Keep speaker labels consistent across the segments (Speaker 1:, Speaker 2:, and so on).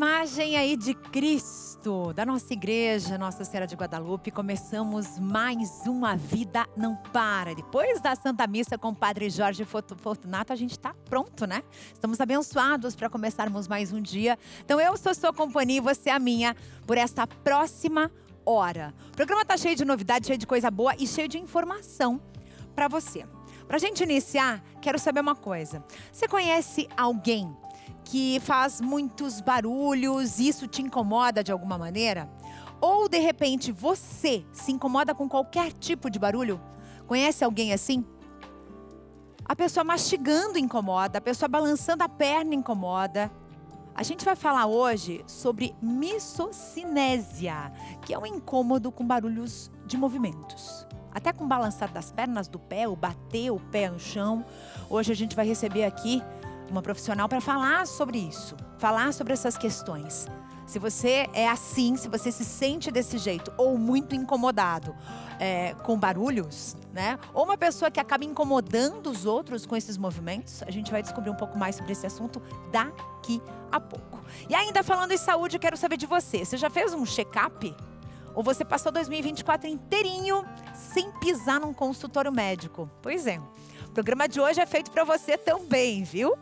Speaker 1: imagem aí de Cristo, da nossa igreja, Nossa Senhora de Guadalupe, começamos mais uma Vida Não Para. Depois da Santa Missa com o Padre Jorge Fortunato, a gente está pronto, né? Estamos abençoados para começarmos mais um dia. Então eu sou a sua companhia e você a minha por esta próxima hora. O programa está cheio de novidade, cheio de coisa boa e cheio de informação para você. Para a gente iniciar, quero saber uma coisa. Você conhece alguém que faz muitos barulhos e isso te incomoda de alguma maneira? Ou de repente você se incomoda com qualquer tipo de barulho? Conhece alguém assim? A pessoa mastigando incomoda, a pessoa balançando a perna incomoda. A gente vai falar hoje sobre micocinésia, que é um incômodo com barulhos de movimentos. Até com o balançar das pernas, do pé, o bater o pé no chão. Hoje a gente vai receber aqui uma profissional para falar sobre isso, falar sobre essas questões. Se você é assim, se você se sente desse jeito ou muito incomodado com barulhos, né? Ou uma pessoa que acaba incomodando os outros com esses movimentos, a gente vai descobrir um pouco mais sobre esse assunto daqui a pouco. E ainda falando em saúde, eu quero saber de você. Você já fez um check-up? Ou você passou 2024 inteirinho sem pisar num consultório médico? Pois é. O programa de hoje é feito para você também, viu?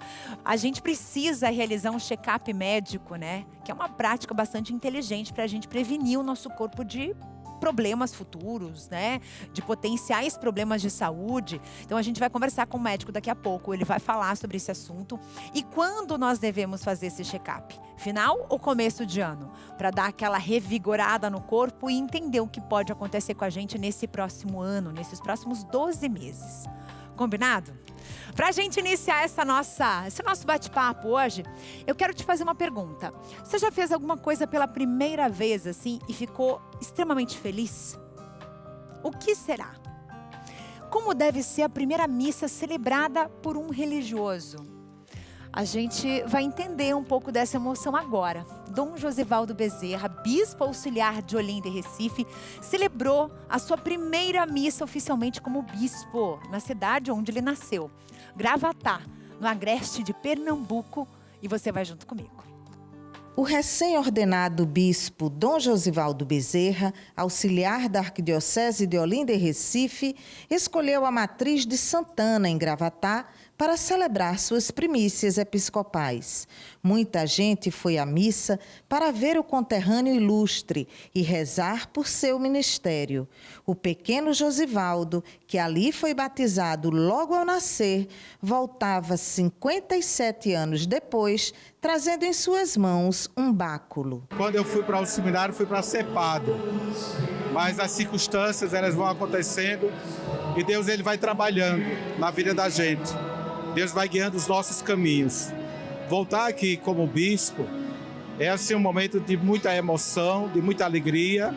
Speaker 1: A gente precisa realizar um check-up médico, né? Que é uma prática bastante inteligente para a gente prevenir o nosso corpo de problemas futuros, né? De potenciais problemas de saúde. Então a gente vai conversar com o médico daqui a pouco. Ele vai falar sobre esse assunto. E quando nós devemos fazer esse check-up? Final ou começo de ano? Para dar aquela revigorada no corpo e entender o que pode acontecer com a gente nesse próximo ano, nesses próximos 12 meses. Combinado? Para a gente iniciar esse nosso bate-papo hoje, eu quero te fazer uma pergunta. Você já fez alguma coisa pela primeira vez assim e ficou extremamente feliz? O que será? Como deve ser a primeira missa celebrada por um religioso? A gente vai entender um pouco dessa emoção agora. Dom Josivaldo Bezerra, bispo auxiliar de Olinda e Recife, celebrou a sua primeira missa oficialmente como bispo, na cidade onde ele nasceu, Gravatá, no agreste de Pernambuco, e você vai junto comigo.
Speaker 2: O recém-ordenado bispo Dom Josivaldo Bezerra, auxiliar da Arquidiocese de Olinda e Recife, escolheu a matriz de Santana, em Gravatá, para celebrar suas primícias episcopais. Muita gente foi à missa para ver o conterrâneo ilustre e rezar por seu ministério. O pequeno Josivaldo, que ali foi batizado logo ao nascer, voltava 57 anos depois, trazendo em suas mãos um báculo.
Speaker 3: Quando eu fui para o seminário, fui para ser padre. Mas as circunstâncias, elas vão acontecendo e Deus ele vai trabalhando na vida da gente. Deus vai guiando os nossos caminhos. Voltar aqui como bispo é assim um momento de muita emoção, de muita alegria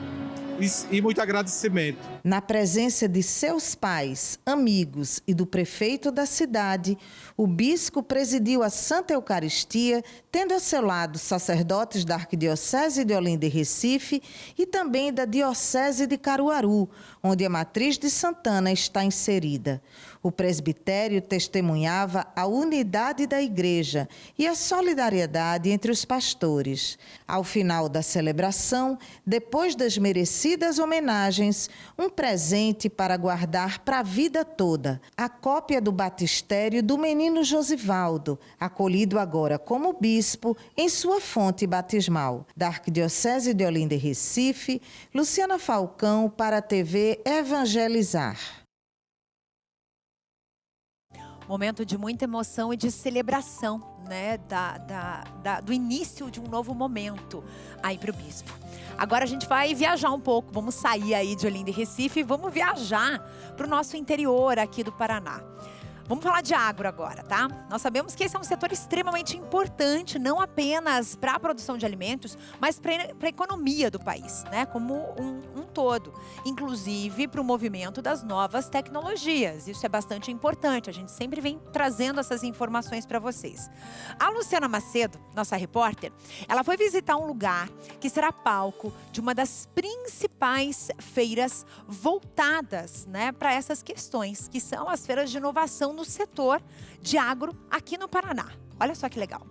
Speaker 3: e muito agradecimento.
Speaker 2: Na presença de seus pais, amigos e do prefeito da cidade, o bispo presidiu a Santa Eucaristia, tendo a seu lado sacerdotes da Arquidiocese de Olinda e Recife e também da Diocese de Caruaru, onde a matriz de Santana está inserida. O presbitério testemunhava a unidade da igreja e a solidariedade entre os pastores. Ao final da celebração, depois das merecidas homenagens, um presente para guardar para a vida toda, a cópia do batistério do menino Josivaldo, acolhido agora como bispo em sua fonte batismal. Da Arquidiocese de Olinda e Recife, Luciana Falcão para a TV Evangelizar.
Speaker 1: Momento de muita emoção e de celebração, né? Do início de um novo momento aí para o bispo. Agora a gente vai viajar um pouco, vamos sair aí de Olinda e Recife e vamos viajar para o nosso interior aqui do Paraná. Vamos falar de agro agora, tá? Nós sabemos que esse é um setor extremamente importante, não apenas para a produção de alimentos, mas para a economia do país, né? Como um todo. Inclusive para o movimento das novas tecnologias. Isso é bastante importante. A gente sempre vem trazendo essas informações para vocês. A Luciana Macedo, nossa repórter, ela foi visitar um lugar que será palco de uma das principais feiras voltadas, né, para essas questões, que são as feiras de inovação no setor de agro aqui no Paraná. Olha só que legal.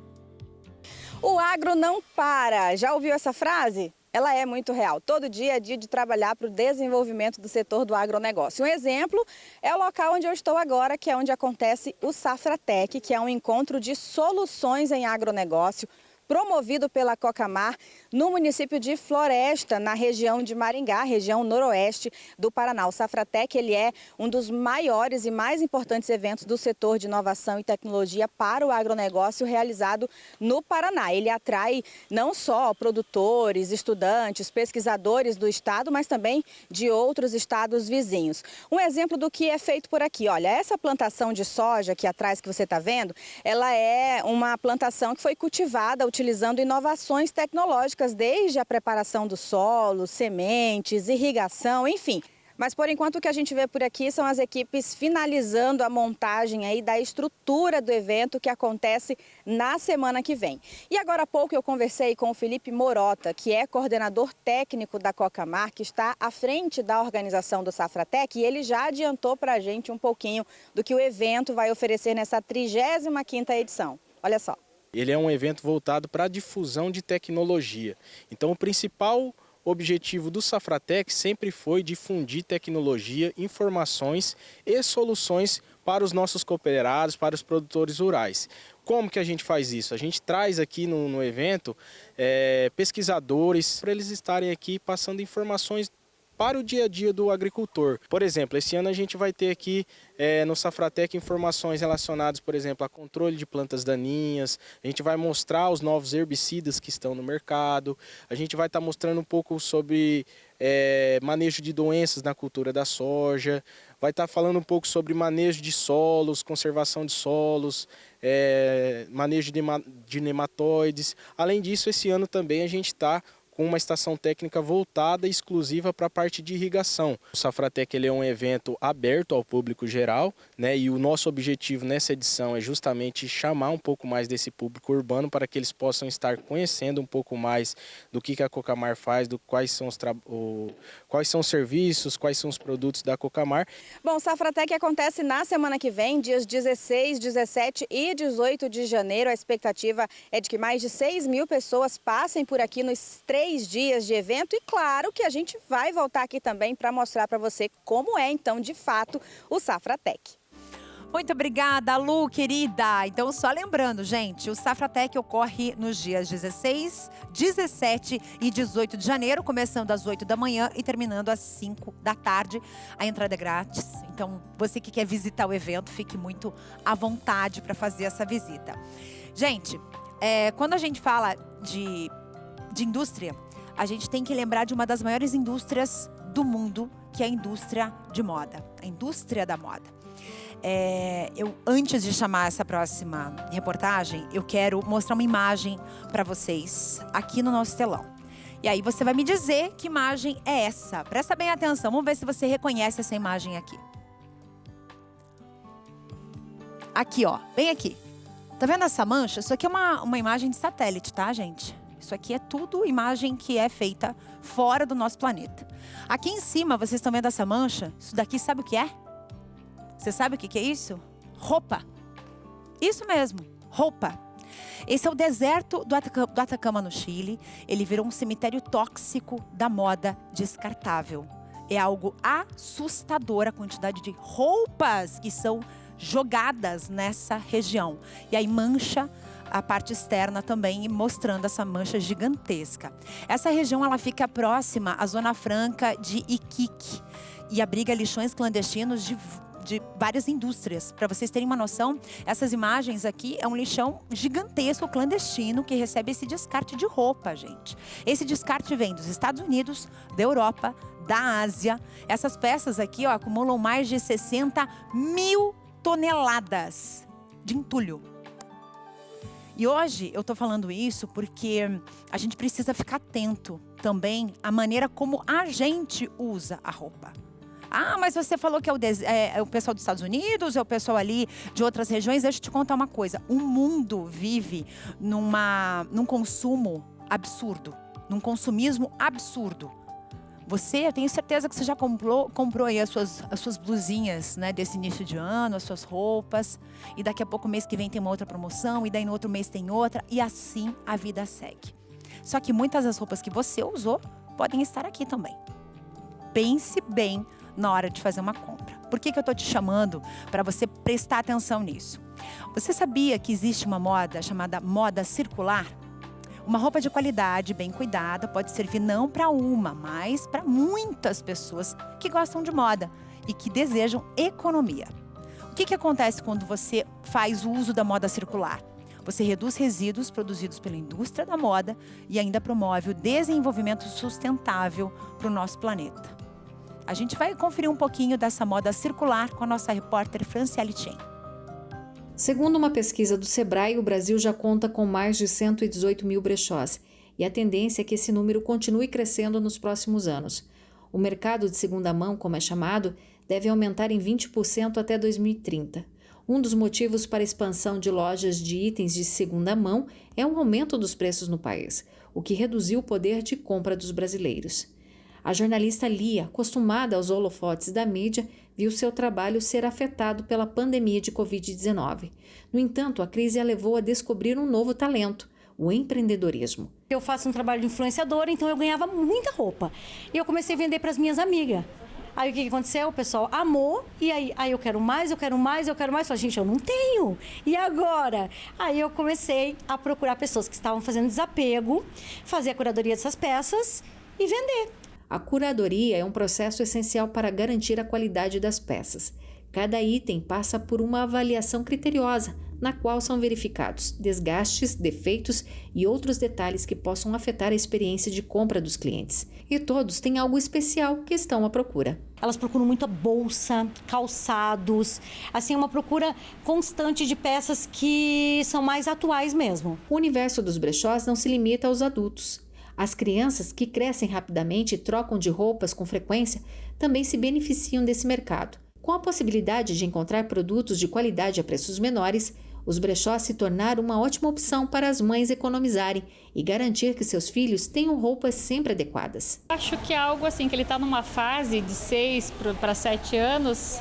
Speaker 4: O agro não para. Já ouviu essa frase? Ela é muito real. Todo dia é dia de trabalhar para o desenvolvimento do setor do agronegócio. Um exemplo é o local onde eu estou agora, que é onde acontece o Safratec, que é um encontro de soluções em agronegócio, promovido pela Cocamar no município de Floresta, na região de Maringá, região noroeste do Paraná. O Safratec, ele é um dos maiores e mais importantes eventos do setor de inovação e tecnologia para o agronegócio realizado no Paraná. Ele atrai não só produtores, estudantes, pesquisadores do estado, mas também de outros estados vizinhos. Um exemplo do que é feito por aqui, olha, essa plantação de soja aqui atrás que você está vendo, ela é uma plantação que foi cultivada utilizando inovações tecnológicas, desde a preparação do solo, sementes, irrigação, enfim. Mas, por enquanto, o que a gente vê por aqui são as equipes finalizando a montagem aí da estrutura do evento que acontece na semana que vem. E agora há pouco eu conversei com o Felipe Morota, que é coordenador técnico da Cocamar, que está à frente da organização do Safratec, e ele já adiantou para a gente um pouquinho do que o evento vai oferecer nessa 35ª edição. Olha só.
Speaker 5: Ele é um evento voltado para a difusão de tecnologia. Então, o principal objetivo do Safratec sempre foi difundir tecnologia, informações e soluções para os nossos cooperados, para os produtores rurais. Como que a gente faz isso? A gente traz aqui no evento pesquisadores para eles estarem aqui passando informações para o dia a dia do agricultor. Por exemplo, esse ano a gente vai ter aqui no Safratec informações relacionadas, por exemplo, a controle de plantas daninhas, a gente vai mostrar os novos herbicidas que estão no mercado, a gente vai estar mostrando um pouco sobre manejo de doenças na cultura da soja, vai estar falando um pouco sobre manejo de solos, conservação de solos, manejo de nematóides. Além disso, esse ano também a gente está com uma estação técnica voltada exclusiva para a parte de irrigação. O Safratec, ele é um evento aberto ao público geral, né? E o nosso objetivo nessa edição é justamente chamar um pouco mais desse público urbano para que eles possam estar conhecendo um pouco mais do que a Cocamar faz, quais são os serviços, quais são os produtos da Cocamar.
Speaker 4: Bom, o Safratec acontece na semana que vem, dias 16, 17 e 18 de janeiro. A expectativa é de que mais de 6.000 pessoas passem por aqui nos 3 dias de evento, e claro que a gente vai voltar aqui também para mostrar para você como é, então, de fato, o Safratec.
Speaker 1: Muito obrigada, Lu, querida. Então, só lembrando, gente, o Safratec ocorre nos dias 16, 17 e 18 de janeiro, começando às 8 da manhã e terminando às 5 da tarde. A entrada é grátis, então você que quer visitar o evento, fique muito à vontade para fazer essa visita. Gente, quando a gente fala de indústria, a gente tem que lembrar de uma das maiores indústrias do mundo, que é a indústria de moda, a indústria da moda. Antes de chamar essa próxima reportagem, eu quero mostrar uma imagem para vocês aqui no nosso telão. E aí você vai me dizer que imagem é essa. Presta bem atenção, vamos ver se você reconhece essa imagem aqui. Aqui, ó, bem aqui. Tá vendo essa mancha? Isso aqui é uma imagem de satélite, tá, gente? Isso aqui é tudo imagem que é feita fora do nosso planeta. Aqui em cima, vocês estão vendo essa mancha? Isso daqui sabe o que é? Você sabe o que é isso? Roupa. Isso mesmo, roupa. Esse é o deserto do Atacama, no Chile. Ele virou um cemitério tóxico da moda descartável. É algo assustador a quantidade de roupas que são jogadas nessa região. E aí mancha a parte externa também, mostrando essa mancha gigantesca. Essa região, ela fica próxima à Zona Franca de Iquique e abriga lixões clandestinos de várias indústrias. Para vocês terem uma noção, essas imagens aqui é um lixão gigantesco, clandestino, que recebe esse descarte de roupa, gente. Esse descarte vem dos Estados Unidos, da Europa, da Ásia. Essas peças aqui, ó, acumulam mais de 60.000 toneladas de entulho. E hoje eu tô falando isso porque a gente precisa ficar atento também à maneira como a gente usa a roupa. Ah, mas você falou que é o pessoal dos Estados Unidos, é o pessoal ali de outras regiões. Deixa eu te contar uma coisa. O mundo vive num consumo absurdo, num consumismo absurdo. Eu tenho certeza que você já comprou aí as suas blusinhas, né, desse início de ano, as suas roupas. E daqui a pouco, mês que vem, tem uma outra promoção. E daí no outro mês tem outra. E assim a vida segue. Só que muitas das roupas que você usou podem estar aqui também. Pense bem na hora de fazer uma compra. Por que eu estou te chamando para você prestar atenção nisso? Você sabia que existe uma moda chamada moda circular? Uma roupa de qualidade, bem cuidada, pode servir não para uma, mas para muitas pessoas que gostam de moda e que desejam economia. O que acontece quando você faz o uso da moda circular? Você reduz resíduos produzidos pela indústria da moda e ainda promove o desenvolvimento sustentável para o nosso planeta. A gente vai conferir um pouquinho dessa moda circular com a nossa repórter Franciele Chen.
Speaker 6: Segundo uma pesquisa do Sebrae, o Brasil já conta com mais de 118 mil brechós e a tendência é que esse número continue crescendo nos próximos anos. O mercado de segunda mão, como é chamado, deve aumentar em 20% até 2030. Um dos motivos para a expansão de lojas de itens de segunda mão é o aumento dos preços no país, o que reduziu o poder de compra dos brasileiros. A jornalista Lia, acostumada aos holofotes da mídia, viu seu trabalho ser afetado pela pandemia de Covid-19. No entanto, a crise a levou a descobrir um novo talento, o empreendedorismo.
Speaker 7: Eu faço um trabalho de influenciadora, então eu ganhava muita roupa. E eu comecei a vender para as minhas amigas. Aí o que aconteceu? O pessoal amou, e aí eu quero mais, eu quero mais, eu quero mais. Falei, gente, eu não tenho. E agora? Aí eu comecei a procurar pessoas que estavam fazendo desapego, fazer a curadoria dessas peças e vender.
Speaker 6: A curadoria é um processo essencial para garantir a qualidade das peças. Cada item passa por uma avaliação criteriosa, na qual são verificados desgastes, defeitos e outros detalhes que possam afetar a experiência de compra dos clientes. E todos têm algo especial que estão à procura.
Speaker 7: Elas procuram muita bolsa, calçados, assim, uma procura constante de peças que são mais atuais mesmo.
Speaker 6: O universo dos brechós não se limita aos adultos. As crianças que crescem rapidamente e trocam de roupas com frequência também se beneficiam desse mercado. Com a possibilidade de encontrar produtos de qualidade a preços menores, os brechós se tornaram uma ótima opção para as mães economizarem e garantir que seus filhos tenham roupas sempre adequadas.
Speaker 8: Acho que é algo assim, que ele está numa fase de 6 para 7 anos,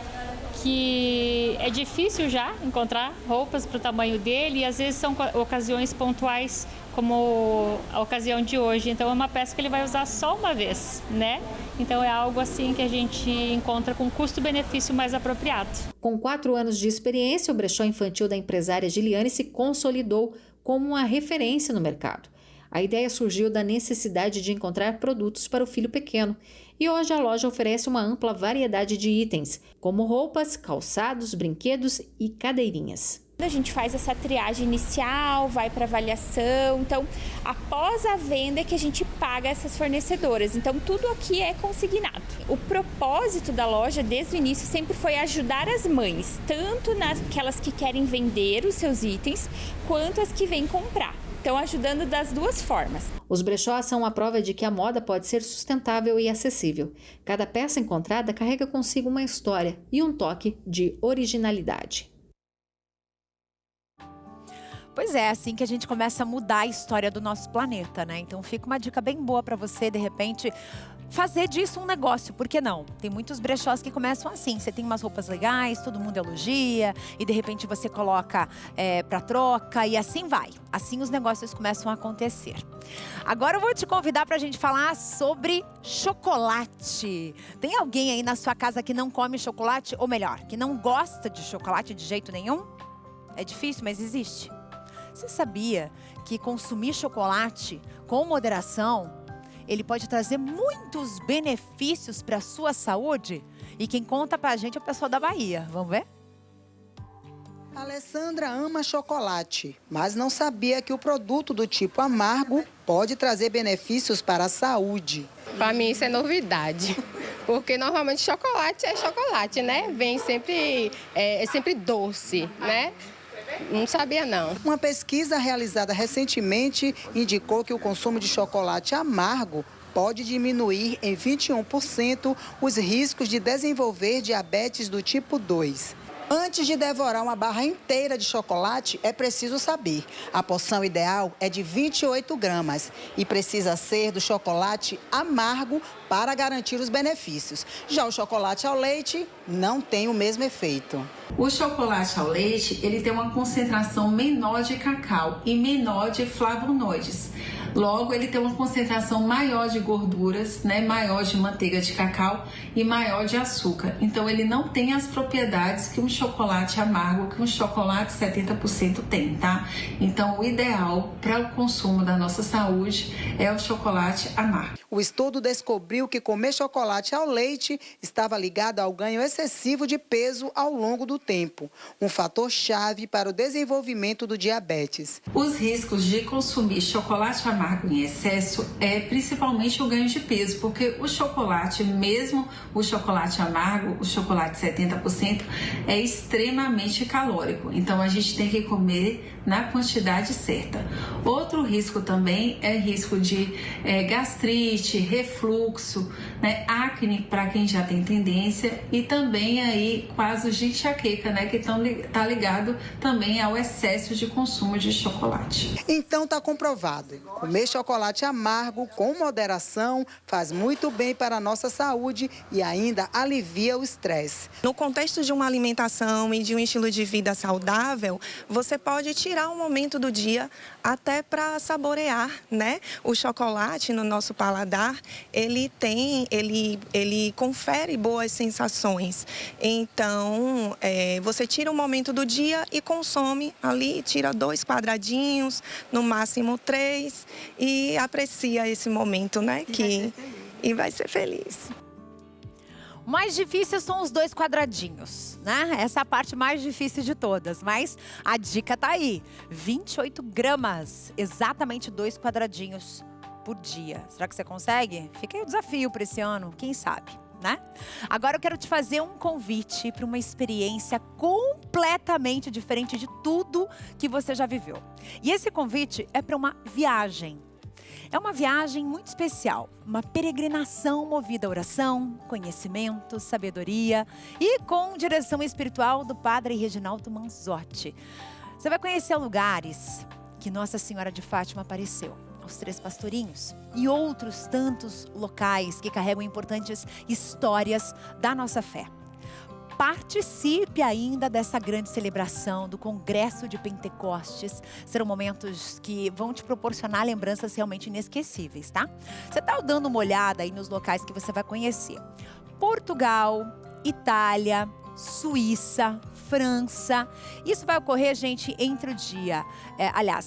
Speaker 8: que é difícil já encontrar roupas para o tamanho dele e às vezes são ocasiões pontuais, como a ocasião de hoje. Então é uma peça que ele vai usar só uma vez, né? Então é algo assim que a gente encontra com custo-benefício mais apropriado.
Speaker 6: Com 4 anos de experiência, o brechó infantil da empresária Giliane se consolidou como uma referência no mercado. A ideia surgiu da necessidade de encontrar produtos para o filho pequeno. E hoje a loja oferece uma ampla variedade de itens, como roupas, calçados, brinquedos e cadeirinhas.
Speaker 9: A gente faz essa triagem inicial, vai para avaliação, então após a venda é que a gente paga essas fornecedoras, então tudo aqui é consignado. O propósito da loja desde o início sempre foi ajudar as mães, tanto naquelas que querem vender os seus itens, quanto as que vêm comprar. Então, ajudando das duas formas.
Speaker 6: Os brechós são a prova de que a moda pode ser sustentável e acessível. Cada peça encontrada carrega consigo uma história e um toque de originalidade.
Speaker 1: Pois é, assim que a gente começa a mudar a história do nosso planeta, né? Então fica uma dica bem boa para você, de repente, fazer disso um negócio, por que não? Tem muitos brechós que começam assim, você tem umas roupas legais, todo mundo elogia e de repente você coloca para troca e assim vai. Assim os negócios começam a acontecer. Agora eu vou te convidar para a gente falar sobre chocolate. Tem alguém aí na sua casa que não come chocolate? Ou melhor, que não gosta de chocolate de jeito nenhum? É difícil, mas existe. Você sabia que consumir chocolate com moderação, ele pode trazer muitos benefícios para a sua saúde? E quem conta para a gente é o pessoal da Bahia. Vamos ver?
Speaker 10: A Alessandra ama chocolate, mas não sabia que o produto do tipo amargo pode trazer benefícios para a saúde.
Speaker 11: Para mim isso é novidade, porque normalmente chocolate é chocolate, né? Vem sempre, é sempre doce, né? Não sabia, não.
Speaker 10: Uma pesquisa realizada recentemente indicou que o consumo de chocolate amargo pode diminuir em 21% os riscos de desenvolver diabetes do tipo 2. Antes de devorar uma barra inteira de chocolate, é preciso saber. A porção ideal é de 28 gramas e precisa ser do chocolate amargo para garantir os benefícios. Já o chocolate ao leite não tem o mesmo efeito.
Speaker 12: O chocolate ao leite, ele tem uma concentração menor de cacau e menor de flavonoides. Logo, ele tem uma concentração maior de gorduras, né, maior de manteiga de cacau e maior de açúcar. Então, ele não tem as propriedades que um chocolate amargo, que um chocolate 70% tem, tá? Então, o ideal para o consumo da nossa saúde é o chocolate amargo.
Speaker 10: O estudo descobriu que comer chocolate ao leite estava ligado ao ganho excessivo de peso ao longo do tempo, um fator chave para o desenvolvimento do diabetes.
Speaker 12: Os riscos de consumir chocolate amargo em excesso é principalmente o ganho de peso, porque o chocolate, mesmo o chocolate amargo, o chocolate 70%, é extremamente calórico. Então, a gente tem que comer na quantidade certa. Outro risco também é risco de gastrite, refluxo, né, acne para quem já tem tendência e também aí casos de enxaqueca, né, que tá ligado também ao excesso de consumo de chocolate.
Speaker 10: Então tá comprovado, comer chocolate amargo com moderação faz muito bem para a nossa saúde e ainda alivia o estresse.
Speaker 13: No contexto de uma alimentação e de um estilo de vida saudável, você pode tirar um momento do dia até para saborear, né? O chocolate no nosso paladar, ele confere boas sensações. Então, você tira um momento do dia e consome ali, tira 2 quadradinhos, no máximo 3, e aprecia esse momento, né? E vai ser feliz.
Speaker 1: O mais difícil são os 2 quadradinhos, né? Essa é a parte mais difícil de todas, mas a dica tá aí. 28 gramas, exatamente 2 quadradinhos por dia. Será que você consegue? Fica aí o desafio para esse ano, quem sabe, né? Agora eu quero te fazer um convite para uma experiência completamente diferente de tudo que você já viveu. E esse convite é para uma viagem. É uma viagem muito especial, uma peregrinação movida a oração, conhecimento, sabedoria e com direção espiritual do Padre Reginaldo Manzotti. Você vai conhecer lugares que Nossa Senhora de Fátima apareceu, os 3 pastorinhos e outros tantos locais que carregam importantes histórias da nossa fé. Participe ainda dessa grande celebração do Congresso de Pentecostes. Serão momentos que vão te proporcionar lembranças realmente inesquecíveis, tá? Você está dando uma olhada aí nos locais que você vai conhecer. Portugal, Itália, Suíça, França. Isso vai ocorrer, gente, entre o dia,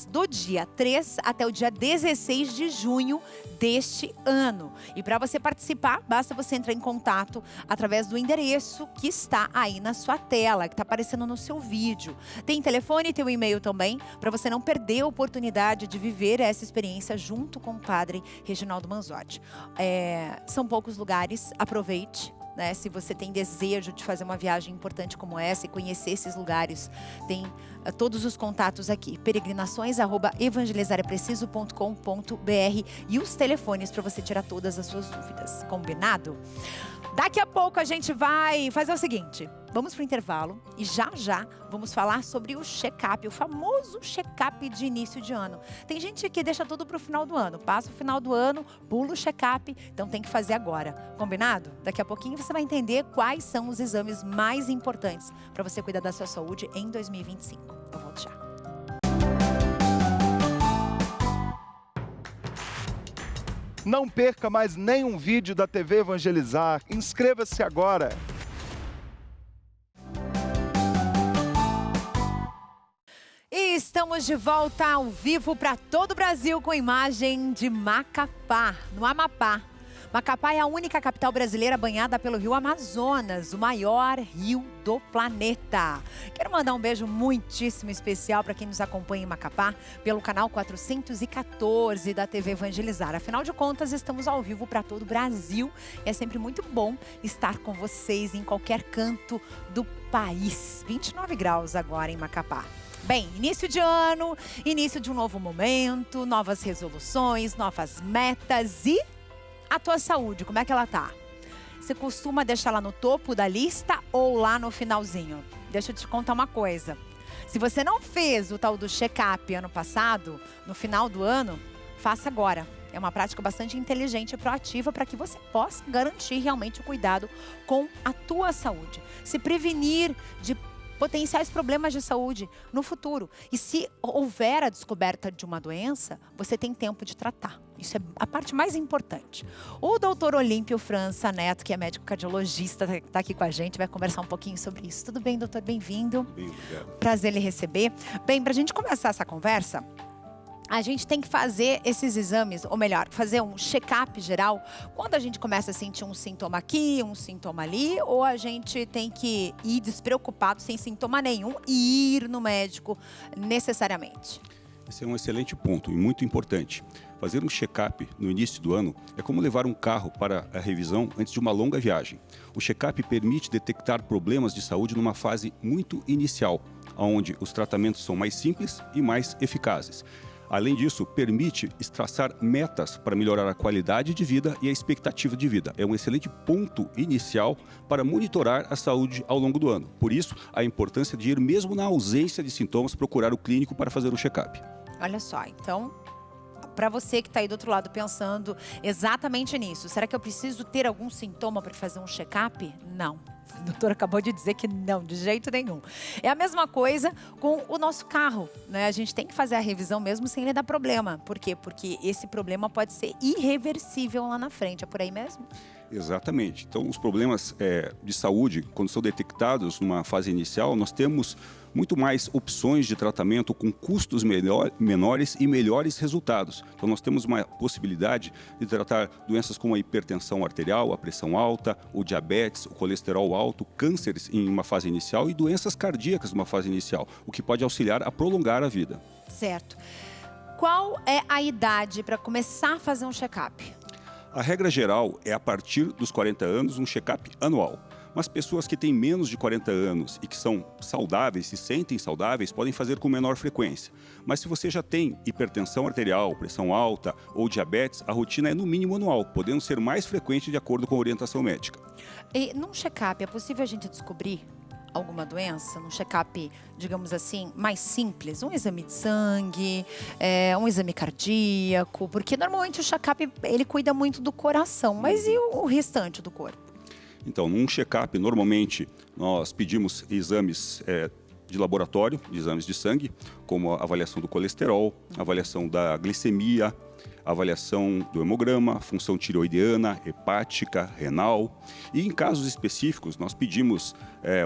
Speaker 1: do dia 3 até o dia 16 de junho deste ano. E para você participar, basta você entrar em contato através do endereço que está aí na sua tela, que está aparecendo no seu vídeo. Tem telefone e tem o e-mail também, para você não perder a oportunidade de viver essa experiência junto com o Padre Reginaldo Manzotti. São poucos lugares, aproveite. Né? Se você tem desejo de fazer uma viagem importante como essa e conhecer esses lugares, tem todos os contatos aqui, peregrinações@evangelizarapreciso.com.br e os telefones para você tirar todas as suas dúvidas, combinado? Daqui a pouco a gente vai fazer o seguinte, vamos para o intervalo e já vamos falar sobre o check-up, o famoso check-up de início de ano. Tem gente que deixa tudo para o final do ano, passa o final do ano, pula o check-up, então tem que fazer agora, combinado? Daqui a pouquinho você vai entender quais são os exames mais importantes para você cuidar da sua saúde em 2025. Eu volto já.
Speaker 14: Não perca mais nenhum vídeo da TV Evangelizar. Inscreva-se agora.
Speaker 1: E estamos de volta ao vivo para todo o Brasil com imagem de Macapá, no Amapá. Macapá é a única capital brasileira banhada pelo rio Amazonas, o maior rio do planeta. Quero mandar um beijo muitíssimo especial para quem nos acompanha em Macapá pelo canal 414 da TV Evangelizar. Afinal de contas, estamos ao vivo para todo o Brasil e é sempre muito bom estar com vocês em qualquer canto do país. 29 graus agora em Macapá. Bem, início de ano, início de um novo momento, novas resoluções, novas metas e a tua saúde, como é que ela tá? Você costuma deixar lá no topo da lista ou lá no finalzinho? Deixa eu te contar uma coisa. Se você não fez o tal do check-up ano passado, no final do ano, faça agora. É uma prática bastante inteligente e proativa para que você possa garantir realmente o cuidado com a tua saúde. Se prevenir de potenciais problemas de saúde no futuro. E se houver a descoberta de uma doença, você tem tempo de tratar. Isso é a parte mais importante. O doutor Olímpio França Neto, que é médico cardiologista, está aqui com a gente, vai conversar um pouquinho sobre isso. Tudo bem, doutor? Bem-vindo.
Speaker 15: Bem, obrigado.
Speaker 1: Prazer lhe receber. Bem, para a gente começar essa conversa, a gente tem que fazer esses exames, ou melhor, fazer um check-up geral. Quando a gente começa a sentir um sintoma aqui, um sintoma ali, ou a gente tem que ir despreocupado, sem sintoma nenhum, e ir no médico necessariamente?
Speaker 15: Esse é um excelente ponto e muito importante. Fazer um check-up no início do ano é como levar um carro para a revisão antes de uma longa viagem. O check-up permite detectar problemas de saúde numa fase muito inicial, onde os tratamentos são mais simples e mais eficazes. Além disso, permite traçar metas para melhorar a qualidade de vida e a expectativa de vida. É um excelente ponto inicial para monitorar a saúde ao longo do ano. Por isso, a importância de ir mesmo na ausência de sintomas, procurar o clínico para fazer um check-up.
Speaker 1: Olha só, então, para você que está aí do outro lado pensando exatamente nisso, será que eu preciso ter algum sintoma para fazer um check-up? Não. O doutor acabou de dizer que não, de jeito nenhum. É a mesma coisa com o nosso carro, né? A gente tem que fazer a revisão mesmo sem ele dar problema. Por quê? Porque esse problema pode ser irreversível lá na frente. É por aí mesmo?
Speaker 15: Exatamente. Então, os problemas de saúde, quando são detectados numa fase inicial, nós temos muito mais opções de tratamento com custos menores e melhores resultados. Então, nós temos uma possibilidade de tratar doenças como a hipertensão arterial, a pressão alta, o diabetes, o colesterol alto, cânceres em uma fase inicial e doenças cardíacas numa fase inicial, o que pode auxiliar a prolongar a vida.
Speaker 1: Certo. Qual é a idade para começar a fazer um check-up?
Speaker 15: A regra geral é, a partir dos 40 anos, um check-up anual. Mas pessoas que têm menos de 40 anos e que são saudáveis, se sentem saudáveis, podem fazer com menor frequência. Mas se você já tem hipertensão arterial, pressão alta ou diabetes, a rotina é no mínimo anual, podendo ser mais frequente de acordo com a orientação médica.
Speaker 1: E num check-up, é possível a gente descobrir alguma doença? Num check-up, digamos assim, mais simples? Um exame de sangue, um exame cardíaco? Porque normalmente o check-up, ele cuida muito do coração, mas e o restante do corpo?
Speaker 15: Então, num check-up, normalmente, nós pedimos exames de laboratório, exames de sangue, como a avaliação do colesterol, a avaliação da glicemia, a avaliação do hemograma, função tireoidiana, hepática, renal. E em casos específicos, nós pedimos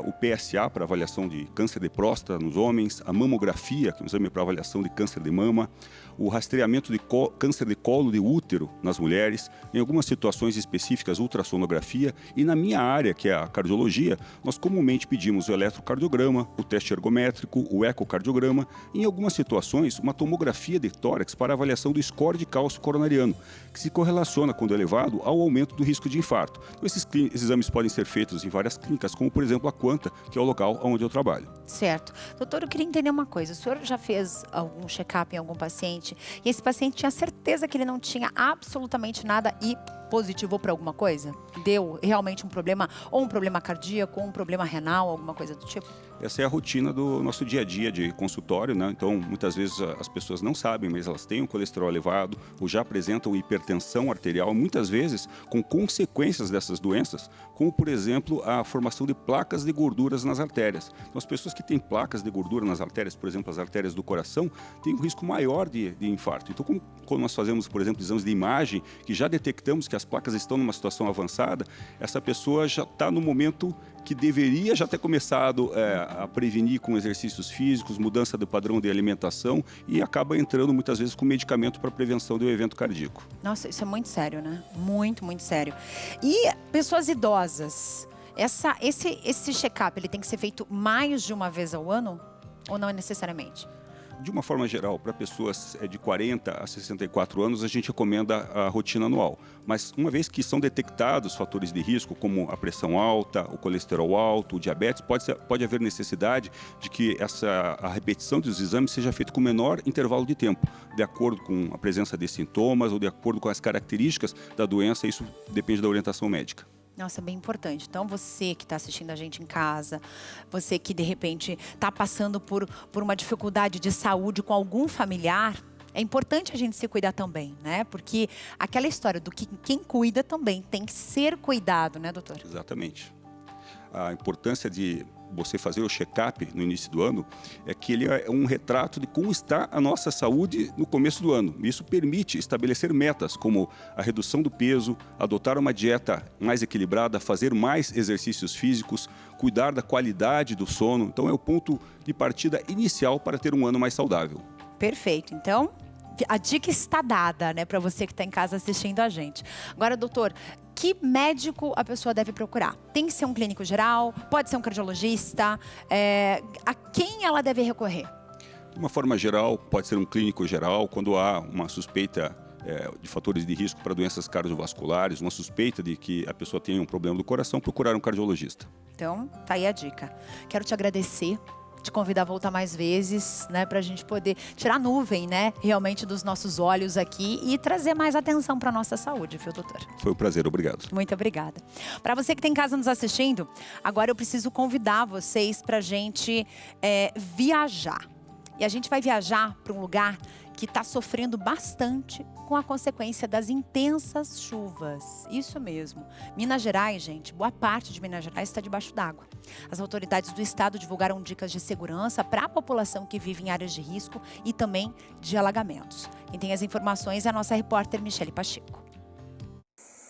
Speaker 15: o PSA para avaliação de câncer de próstata nos homens, a mamografia, que é um exame para avaliação de câncer de mama, o rastreamento de câncer de colo de útero nas mulheres, em algumas situações específicas, ultrassonografia. E na minha área, que é a cardiologia, nós comumente pedimos o eletrocardiograma, o teste ergométrico, o ecocardiograma e, em algumas situações, uma tomografia de tórax para avaliação do score de cálcio coronariano, que se correlaciona, quando elevado, ao aumento do risco de infarto. Então, esses exames podem ser feitos em várias clínicas, como, por exemplo, a Quanta, que é o local onde eu trabalho.
Speaker 1: Certo. Doutor, eu queria entender uma coisa. O senhor já fez algum check-up em algum paciente e esse paciente tinha certeza que ele não tinha absolutamente nada e positivou para alguma coisa? Deu realmente um problema, ou um problema cardíaco, ou um problema renal, alguma coisa do tipo?
Speaker 15: Essa é a rotina do nosso dia a dia de consultório, né? Então, muitas vezes as pessoas não sabem, mas elas têm um colesterol elevado ou já apresentam hipertensão arterial, muitas vezes com consequências dessas doenças, como, por exemplo, a formação de placas de gorduras nas artérias. Então, as pessoas que têm placas de gordura nas artérias, por exemplo, as artérias do coração, têm um risco maior de infarto. Então, quando nós fazemos, por exemplo, exames de imagem, que já detectamos que as placas estão numa situação avançada, essa pessoa já está no momento que deveria já ter começado a prevenir com exercícios físicos, mudança do padrão de alimentação e acaba entrando muitas vezes com medicamento para prevenção do evento cardíaco.
Speaker 1: Nossa, isso é muito sério, né? Muito, muito sério. E pessoas idosas, esse check-up ele tem que ser feito mais de uma vez ao ano ou não necessariamente?
Speaker 15: De uma forma geral, para pessoas de 40 a 64 anos, a gente recomenda a rotina anual. Mas uma vez que são detectados fatores de risco, como a pressão alta, o colesterol alto, o diabetes, pode haver necessidade de que a repetição dos exames seja feita com menor intervalo de tempo, de acordo com a presença de sintomas ou de acordo com as características da doença. Isso depende da orientação médica.
Speaker 1: Nossa, bem importante. Então, você que está assistindo a gente em casa, você que de repente está passando por uma dificuldade de saúde com algum familiar, é importante a gente se cuidar também, né? Porque aquela história do que quem cuida também tem que ser cuidado, né, doutor?
Speaker 15: Exatamente. A importância de você fazer o check-up no início do ano é que ele é um retrato de como está a nossa saúde no começo do ano. Isso permite estabelecer metas como a redução do peso, adotar uma dieta mais equilibrada, fazer mais exercícios físicos, cuidar da qualidade do sono. Então é o ponto de partida inicial para ter um ano mais saudável.
Speaker 1: Perfeito. Então, a dica está dada, né, para você que está em casa assistindo a gente. Agora, doutor, que médico a pessoa deve procurar? Tem que ser um clínico geral? Pode ser um cardiologista? A quem ela deve recorrer?
Speaker 15: De uma forma geral, pode ser um clínico geral, quando há uma suspeita de fatores de risco para doenças cardiovasculares, uma suspeita de que a pessoa tenha um problema do coração, procurar um cardiologista.
Speaker 1: Então, tá aí a dica. Quero te agradecer, te convidar a voltar mais vezes, né, para a gente poder tirar a nuvem, né, realmente dos nossos olhos aqui e trazer mais atenção para a nossa saúde, viu, doutor?
Speaker 15: Foi um prazer, obrigado.
Speaker 1: Muito obrigada. Para você que tem em casa nos assistindo, agora eu preciso convidar vocês para a gente viajar. E a gente vai viajar para um lugar que está sofrendo bastante com a consequência das intensas chuvas. Isso mesmo. Minas Gerais, gente, boa parte de Minas Gerais está debaixo d'água. As autoridades do estado divulgaram dicas de segurança para a população que vive em áreas de risco e também de alagamentos. Quem tem as informações é a nossa repórter Michele Pacheco.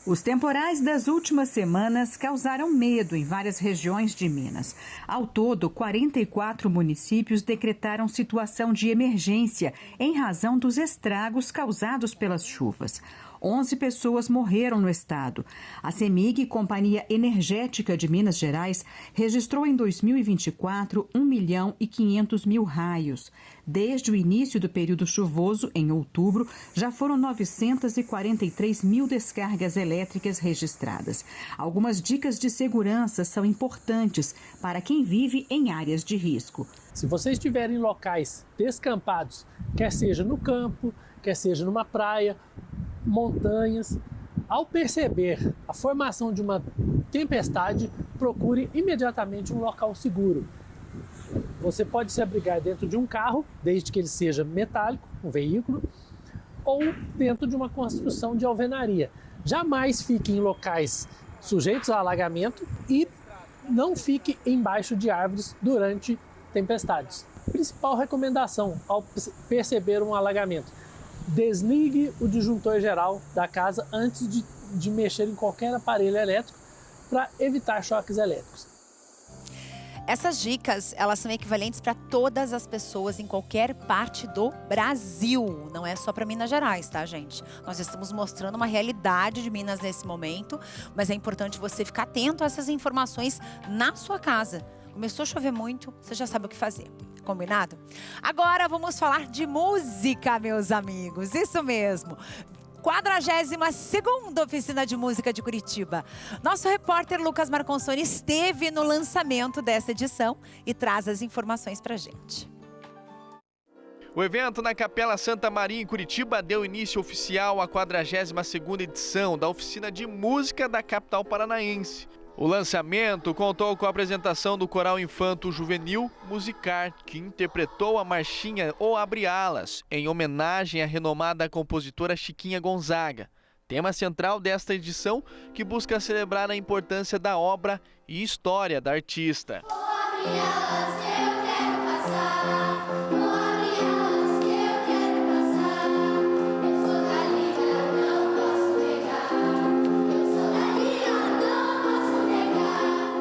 Speaker 16: Os temporais das últimas semanas causaram medo em várias regiões de Minas. Ao todo, 44 municípios decretaram situação de emergência em razão dos estragos causados pelas chuvas. 11 pessoas morreram no estado. A CEMIG, Companhia Energética de Minas Gerais, registrou em 2024 1.500.000 raios. Desde o início do período chuvoso, em outubro, já foram 943 mil descargas elétricas registradas. Algumas dicas de segurança são importantes para quem vive em áreas de risco.
Speaker 17: Se você estiver em locais descampados, quer seja no campo, quer seja numa praia, montanhas, ao perceber a formação de uma tempestade, procure imediatamente um local seguro. Você pode se abrigar dentro de um carro, desde que ele seja metálico, um veículo, ou dentro de uma construção de alvenaria. Jamais fique em locais sujeitos a alagamento e não fique embaixo de árvores durante tempestades. Principal recomendação ao perceber um alagamento: desligue o disjuntor geral da casa antes de mexer em qualquer aparelho elétrico para evitar choques elétricos.
Speaker 1: Essas dicas, elas são equivalentes para todas as pessoas em qualquer parte do Brasil. Não é só para Minas Gerais, tá, gente? Nós estamos mostrando uma realidade de Minas nesse momento, mas é importante você ficar atento a essas informações na sua casa. Começou a chover muito, você já sabe o que fazer. Combinado? Agora vamos falar de música, meus amigos. Isso mesmo. 42ª Oficina de Música de Curitiba. Nosso repórter Lucas Marconsoni esteve no lançamento dessa edição e traz as informações pra gente.
Speaker 18: O evento na Capela Santa Maria, em Curitiba, deu início oficial à 42ª edição da Oficina de Música da capital paranaense. O lançamento contou com a apresentação do Coral Infanto Juvenil Musicar, que interpretou a marchinha O Abre Alas, em homenagem à renomada compositora Chiquinha Gonzaga. Tema central desta edição, que busca celebrar a importância da obra e história da artista.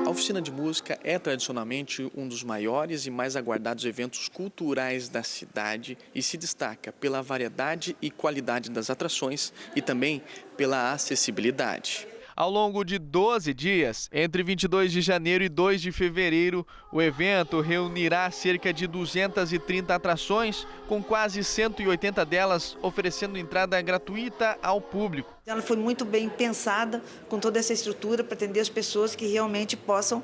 Speaker 19: A Oficina de Música é tradicionalmente um dos maiores e mais aguardados eventos culturais da cidade e se destaca pela variedade e qualidade das atrações e também pela acessibilidade.
Speaker 18: Ao longo de 12 dias, entre 22 de janeiro e 2 de fevereiro, o evento reunirá cerca de 230 atrações, com quase 180 delas oferecendo entrada gratuita ao público.
Speaker 20: Ela foi muito bem pensada, com toda essa estrutura, para atender as pessoas que realmente possam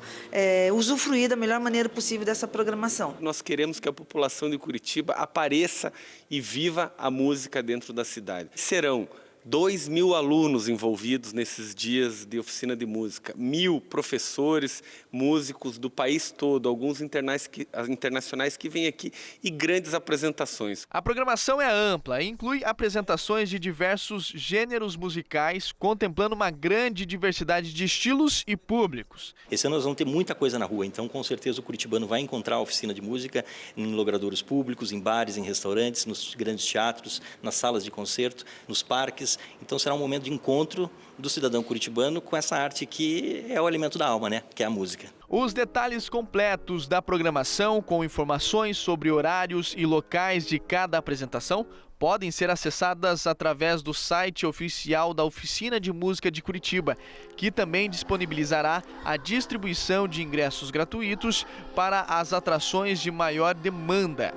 Speaker 20: usufruir da melhor maneira possível dessa programação.
Speaker 21: Nós queremos que a população de Curitiba apareça e viva a música dentro da cidade. Serão 2.000 alunos envolvidos nesses dias de oficina de música, 1.000 professores, músicos do país todo, alguns internacionais que vêm aqui e grandes apresentações.
Speaker 18: A programação é ampla e inclui apresentações de diversos gêneros musicais, contemplando uma grande diversidade de estilos e públicos.
Speaker 22: Esse ano nós vamos ter muita coisa na rua, então com certeza o curitibano vai encontrar a oficina de música em logradouros públicos, em bares, em restaurantes, nos grandes teatros, nas salas de concerto, nos parques. Então será um momento de encontro do cidadão curitibano com essa arte que é o alimento da alma, né? Que é a música.
Speaker 18: Os detalhes completos da programação, com informações sobre horários e locais de cada apresentação, podem ser acessadas através do site oficial da Oficina de Música de Curitiba, que também disponibilizará a distribuição de ingressos gratuitos para as atrações de maior demanda.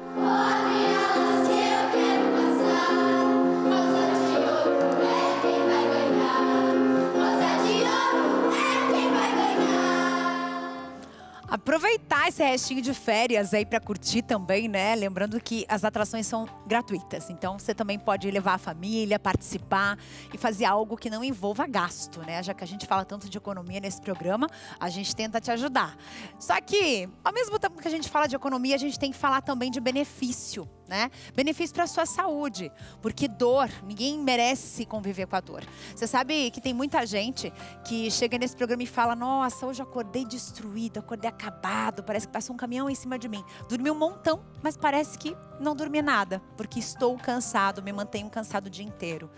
Speaker 1: Aproveitar esse restinho de férias aí para curtir também, né? Lembrando que as atrações são gratuitas, então você também pode levar a família, participar e fazer algo que não envolva gasto, né? Já que a gente fala tanto de economia nesse programa, a gente tenta te ajudar. Só que, ao mesmo tempo que a gente fala de economia, a gente tem que falar também de benefício, né? Benefício para a sua saúde, porque dor, ninguém merece conviver com a dor. Você sabe que tem muita gente que chega nesse programa e fala: nossa, hoje eu acordei destruído, acordei acabado, parece que passou um caminhão em cima de mim. Dormi um montão, mas parece que não dormi nada, porque estou cansado, me mantenho cansado o dia inteiro.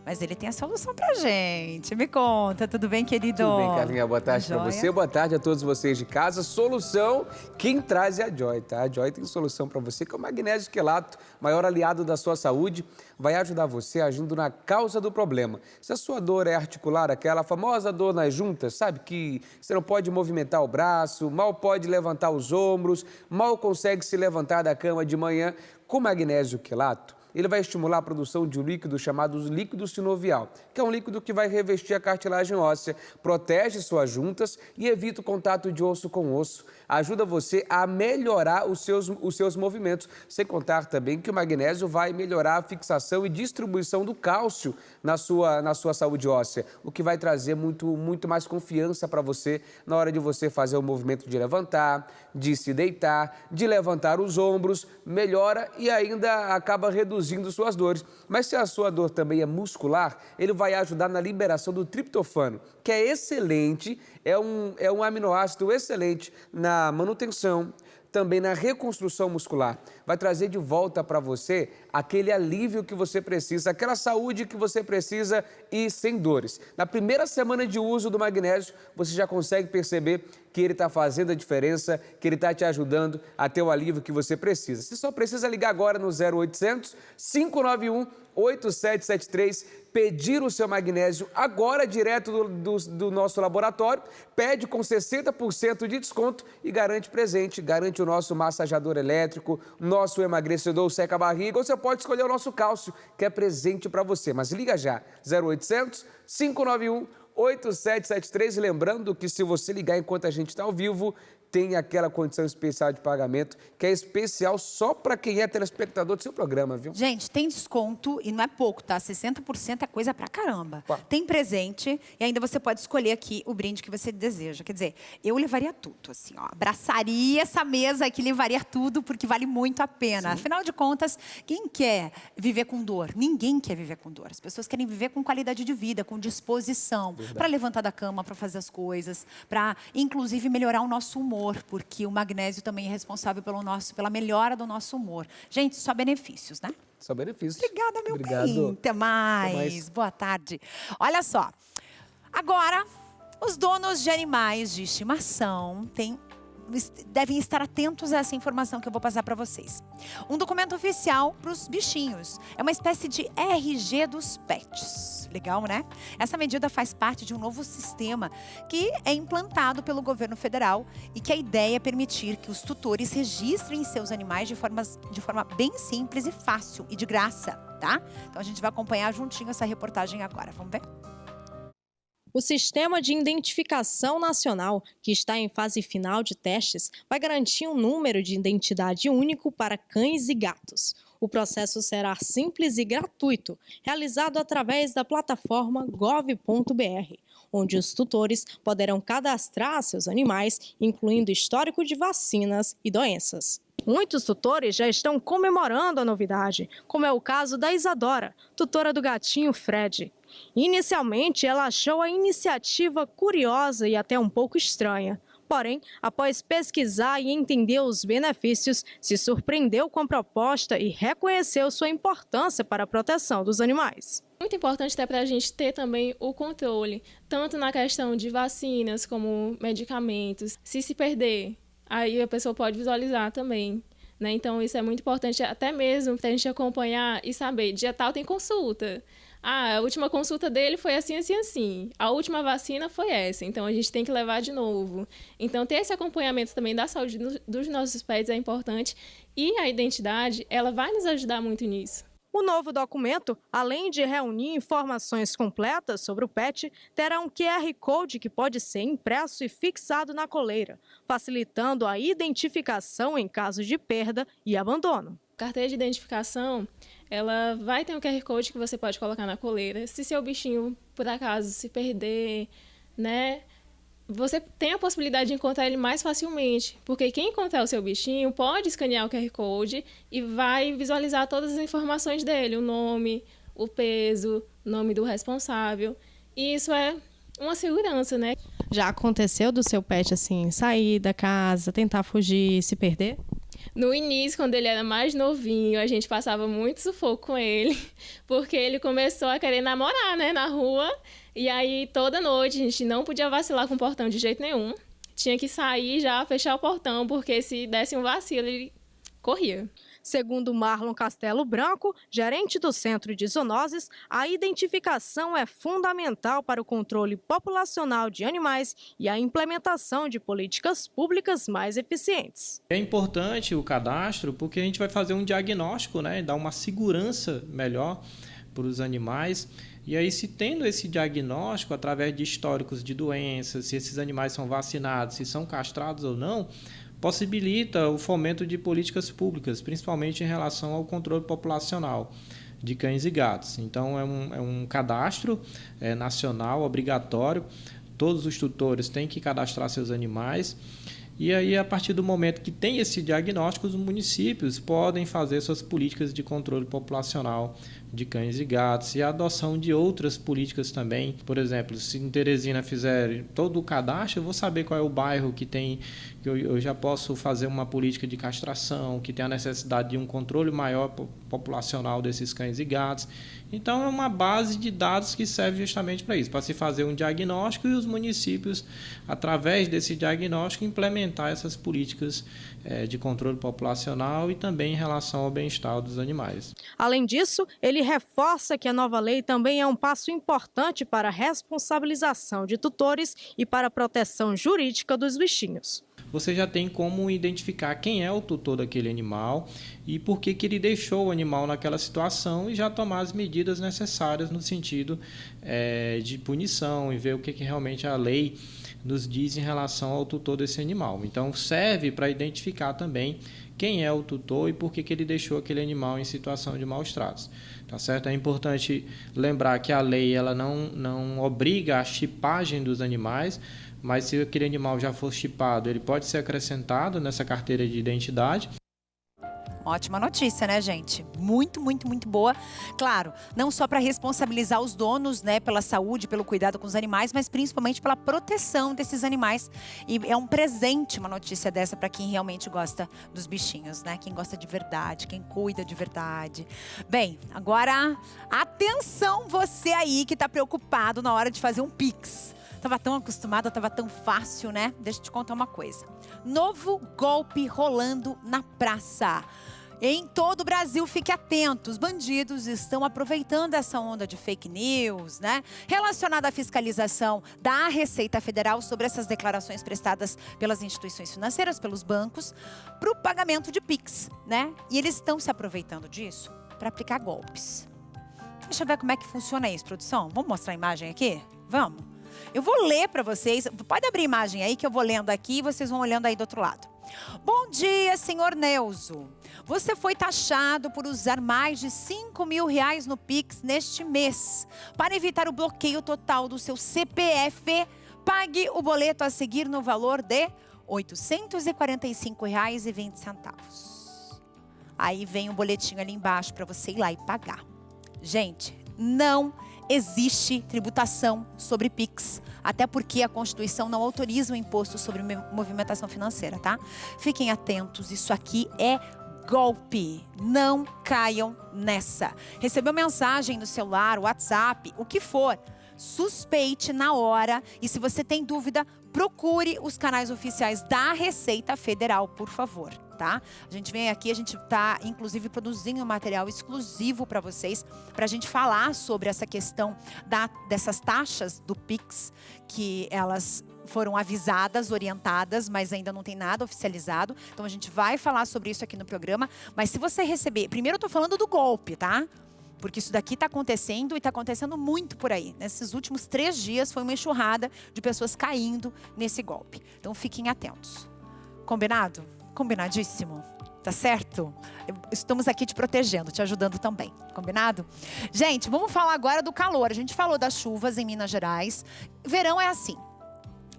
Speaker 1: Mas ele tem a solução pra gente. Me conta, tudo bem, querido?
Speaker 23: Tudo bem, Carlinha. Boa tarde pra você, boa tarde a todos vocês de casa. Solução, quem traz é a Joy, tá? A Joy tem solução pra você, que é o magnésio quelato, maior aliado da sua saúde, vai ajudar você agindo na causa do problema. Se a sua dor é articular, aquela famosa dor nas juntas, sabe? Que você não pode movimentar o braço, mal pode levantar os ombros, mal consegue se levantar da cama de manhã, com magnésio quelato, ele vai estimular a produção de um líquido chamado líquido sinovial, que é um líquido que vai revestir a cartilagem óssea, protege suas juntas e evita o contato de osso com osso. Ajuda você a melhorar os seus movimentos, sem contar também que o magnésio vai melhorar a fixação e distribuição do cálcio na sua saúde óssea, o que vai trazer muito mais confiança para você na hora de você fazer o movimento de levantar, de se deitar, de levantar os ombros, melhora e ainda acaba reduzindo suas dores. Mas se a sua dor também é muscular, ele vai ajudar na liberação do triptofano, que é excelente, é um aminoácido excelente na manutenção, também na reconstrução muscular. Vai trazer de volta para você aquele alívio que você precisa, aquela saúde que você precisa e sem dores. Na primeira semana de uso do magnésio, você já consegue perceber que ele está fazendo a diferença, que ele está te ajudando a ter o alívio que você precisa. Você só precisa ligar agora no 0800 591 8773, pedir o seu magnésio agora direto do nosso laboratório, pede com 60% de desconto e garante presente, garante o nosso massageador elétrico, nosso emagrecedor seca-barriga, ou você pode escolher o nosso cálcio, que é presente para você. Mas liga já, 0800 591 8773, lembrando que se você ligar enquanto a gente está ao vivo, tem aquela condição especial de pagamento, que é especial só para quem é telespectador do seu programa, viu?
Speaker 1: Gente, tem desconto e não é pouco, tá? 60% é coisa pra caramba. Ué. Tem presente e ainda você pode escolher aqui o brinde que você deseja. Quer dizer, eu levaria tudo, assim, ó. Abraçaria essa mesa aqui, levaria tudo, porque vale muito a pena. Sim. Afinal de contas, quem quer viver com dor? Ninguém quer viver com dor. As pessoas querem viver com qualidade de vida, com disposição, para levantar da cama, para fazer as coisas, para, inclusive, melhorar o nosso humor, porque o magnésio também é responsável pela melhora do nosso humor. Gente, só benefícios, né?
Speaker 23: Só benefícios.
Speaker 1: Obrigada, meu bem. Até mais. Boa tarde. Olha só, agora, os donos de animais de estimação devem estar atentos a essa informação que eu vou passar para vocês. Um documento oficial para os bichinhos. É uma espécie de RG dos pets. Legal, né? Essa medida faz parte de um novo sistema que é implantado pelo governo federal e que a ideia é permitir que os tutores registrem seus animais de forma bem simples e fácil e de graça, tá? Então a gente vai acompanhar juntinho essa reportagem agora. Vamos ver?
Speaker 24: O Sistema de Identificação Nacional, que está em fase final de testes, vai garantir um número de identidade único para cães e gatos. O processo será simples e gratuito, realizado através da plataforma gov.br, onde os tutores poderão cadastrar seus animais, incluindo histórico de vacinas e doenças. Muitos tutores já estão comemorando a novidade, como é o caso da Isadora, tutora do gatinho Fred. Inicialmente, ela achou a iniciativa curiosa e até um pouco estranha. Porém, após pesquisar e entender os benefícios, se surpreendeu com a proposta e reconheceu sua importância para a proteção dos animais.
Speaker 2: Muito importante até para a gente ter também o controle, tanto na questão de vacinas como medicamentos. Se perder, aí a pessoa pode visualizar também, né? Então isso é muito importante até mesmo para a gente acompanhar e saber, dia tal tem consulta. A última consulta dele foi assim, assim, assim. A última vacina foi essa, então a gente tem que levar de novo. Então ter esse acompanhamento também da saúde dos nossos pets é importante e a identidade, ela vai nos ajudar muito nisso.
Speaker 24: O novo documento, além de reunir informações completas sobre o pet, terá um QR Code que pode ser impresso e fixado na coleira, facilitando a identificação em caso de perda e abandono.
Speaker 2: Carteira de identificação, ela vai ter um QR Code que você pode colocar na coleira. Se seu bichinho, por acaso, se perder, né, você tem a possibilidade de encontrar ele mais facilmente, porque quem encontrar o seu bichinho pode escanear o QR Code e vai visualizar todas as informações dele, o nome, o peso, o nome do responsável. E isso é uma segurança, né?
Speaker 24: Já aconteceu do seu pet, assim, sair da casa, tentar fugir, se perder?
Speaker 2: No início, quando ele era mais novinho, a gente passava muito sufoco com ele, porque ele começou a querer namorar, né, na rua. E aí, toda noite, a gente não podia vacilar com o portão de jeito nenhum. Tinha que sair já, fechar o portão, porque se desse um vacilo, ele corria.
Speaker 24: Segundo Marlon Castelo Branco, gerente do Centro de Zoonoses, a identificação é fundamental para o controle populacional de animais e a implementação de políticas públicas mais eficientes.
Speaker 3: É importante o cadastro porque a gente vai fazer um diagnóstico, né, dar uma segurança melhor para os animais. E aí, se tendo esse diagnóstico através de históricos de doenças, se esses animais são vacinados, se são castrados ou não, possibilita o fomento de políticas públicas, principalmente em relação ao controle populacional de cães e gatos. Então, é um cadastro nacional obrigatório. Todos os tutores têm que cadastrar seus animais. E aí, a partir do momento que tem esse diagnóstico, os municípios podem fazer suas políticas de controle populacional de cães e gatos e a adoção de outras políticas também. Por exemplo, se em Teresina fizer todo o cadastro, eu vou saber qual é o bairro que tem, que eu já posso fazer uma política de castração, que tem a necessidade de um controle maior populacional desses cães e gatos. Então, é uma base de dados que serve justamente para isso, para se fazer um diagnóstico e os municípios, através desse diagnóstico, implementar essas políticas de controle populacional e também em relação ao bem-estar dos animais.
Speaker 24: Além disso, ele reforça que a nova lei também é um passo importante para a responsabilização de tutores e para a proteção jurídica dos bichinhos.
Speaker 3: Você já tem como identificar quem é o tutor daquele animal e por que ele deixou o animal naquela situação e já tomar as medidas necessárias no sentido de punição e ver o que realmente a lei nos diz em relação ao tutor desse animal. Então, serve para identificar também quem é o tutor e por que ele deixou aquele animal em situação de maus tratos. Tá certo? É importante lembrar que a lei ela não obriga a chipagem dos animais, mas se aquele animal já for chipado, ele pode ser acrescentado nessa carteira de identidade.
Speaker 1: Ótima notícia, né, gente? Muito, muito, muito boa. Claro, não só para responsabilizar os donos, né, pela saúde, pelo cuidado com os animais, mas principalmente pela proteção desses animais. E é um presente uma notícia dessa para quem realmente gosta dos bichinhos, né? Quem gosta de verdade, quem cuida de verdade. Bem, agora, atenção você aí que está preocupado na hora de fazer um Pix. Tava tão acostumada, tava tão fácil, né? Deixa eu te contar uma coisa. Novo golpe rolando na praça. Em todo o Brasil, fique atento. Os bandidos estão aproveitando essa onda de fake news, né? Relacionada à fiscalização da Receita Federal sobre essas declarações prestadas pelas instituições financeiras, pelos bancos, para o pagamento de Pix, né? E eles estão se aproveitando disso para aplicar golpes. Deixa eu ver como é que funciona isso, produção. Vamos mostrar a imagem aqui? Vamos. Eu vou ler para vocês. Pode abrir a imagem aí que eu vou lendo aqui e vocês vão olhando aí do outro lado. Bom dia, senhor Neuso. Você foi taxado por usar mais de R$5.000 no Pix neste mês. Para evitar o bloqueio total do seu CPF, pague o boleto a seguir no valor de R$ 845,20. Aí vem o boletinho ali embaixo para você ir lá e pagar. Gente, não existe tributação sobre Pix, até porque a Constituição não autoriza o imposto sobre movimentação financeira, tá? Fiquem atentos, isso aqui é golpe. Não caiam nessa. Recebeu mensagem no celular, WhatsApp, o que for, suspeite na hora e se você tem dúvida, procure os canais oficiais da Receita Federal, por favor, tá? A gente vem aqui, a gente tá inclusive produzindo um material exclusivo para vocês, para a gente falar sobre essa questão dessas taxas do Pix, que elas foram avisadas, orientadas, mas ainda não tem nada oficializado. Então a gente vai falar sobre isso aqui no programa, mas se você receber, primeiro eu tô falando do golpe, tá? Porque isso daqui está acontecendo e está acontecendo muito por aí. Nesses últimos 3 dias foi uma enxurrada de pessoas caindo nesse golpe. Então fiquem atentos. Combinado? Combinadíssimo. Tá certo? Estamos aqui te protegendo, te ajudando também. Combinado? Gente, vamos falar agora do calor. A gente falou das chuvas em Minas Gerais. Verão é assim.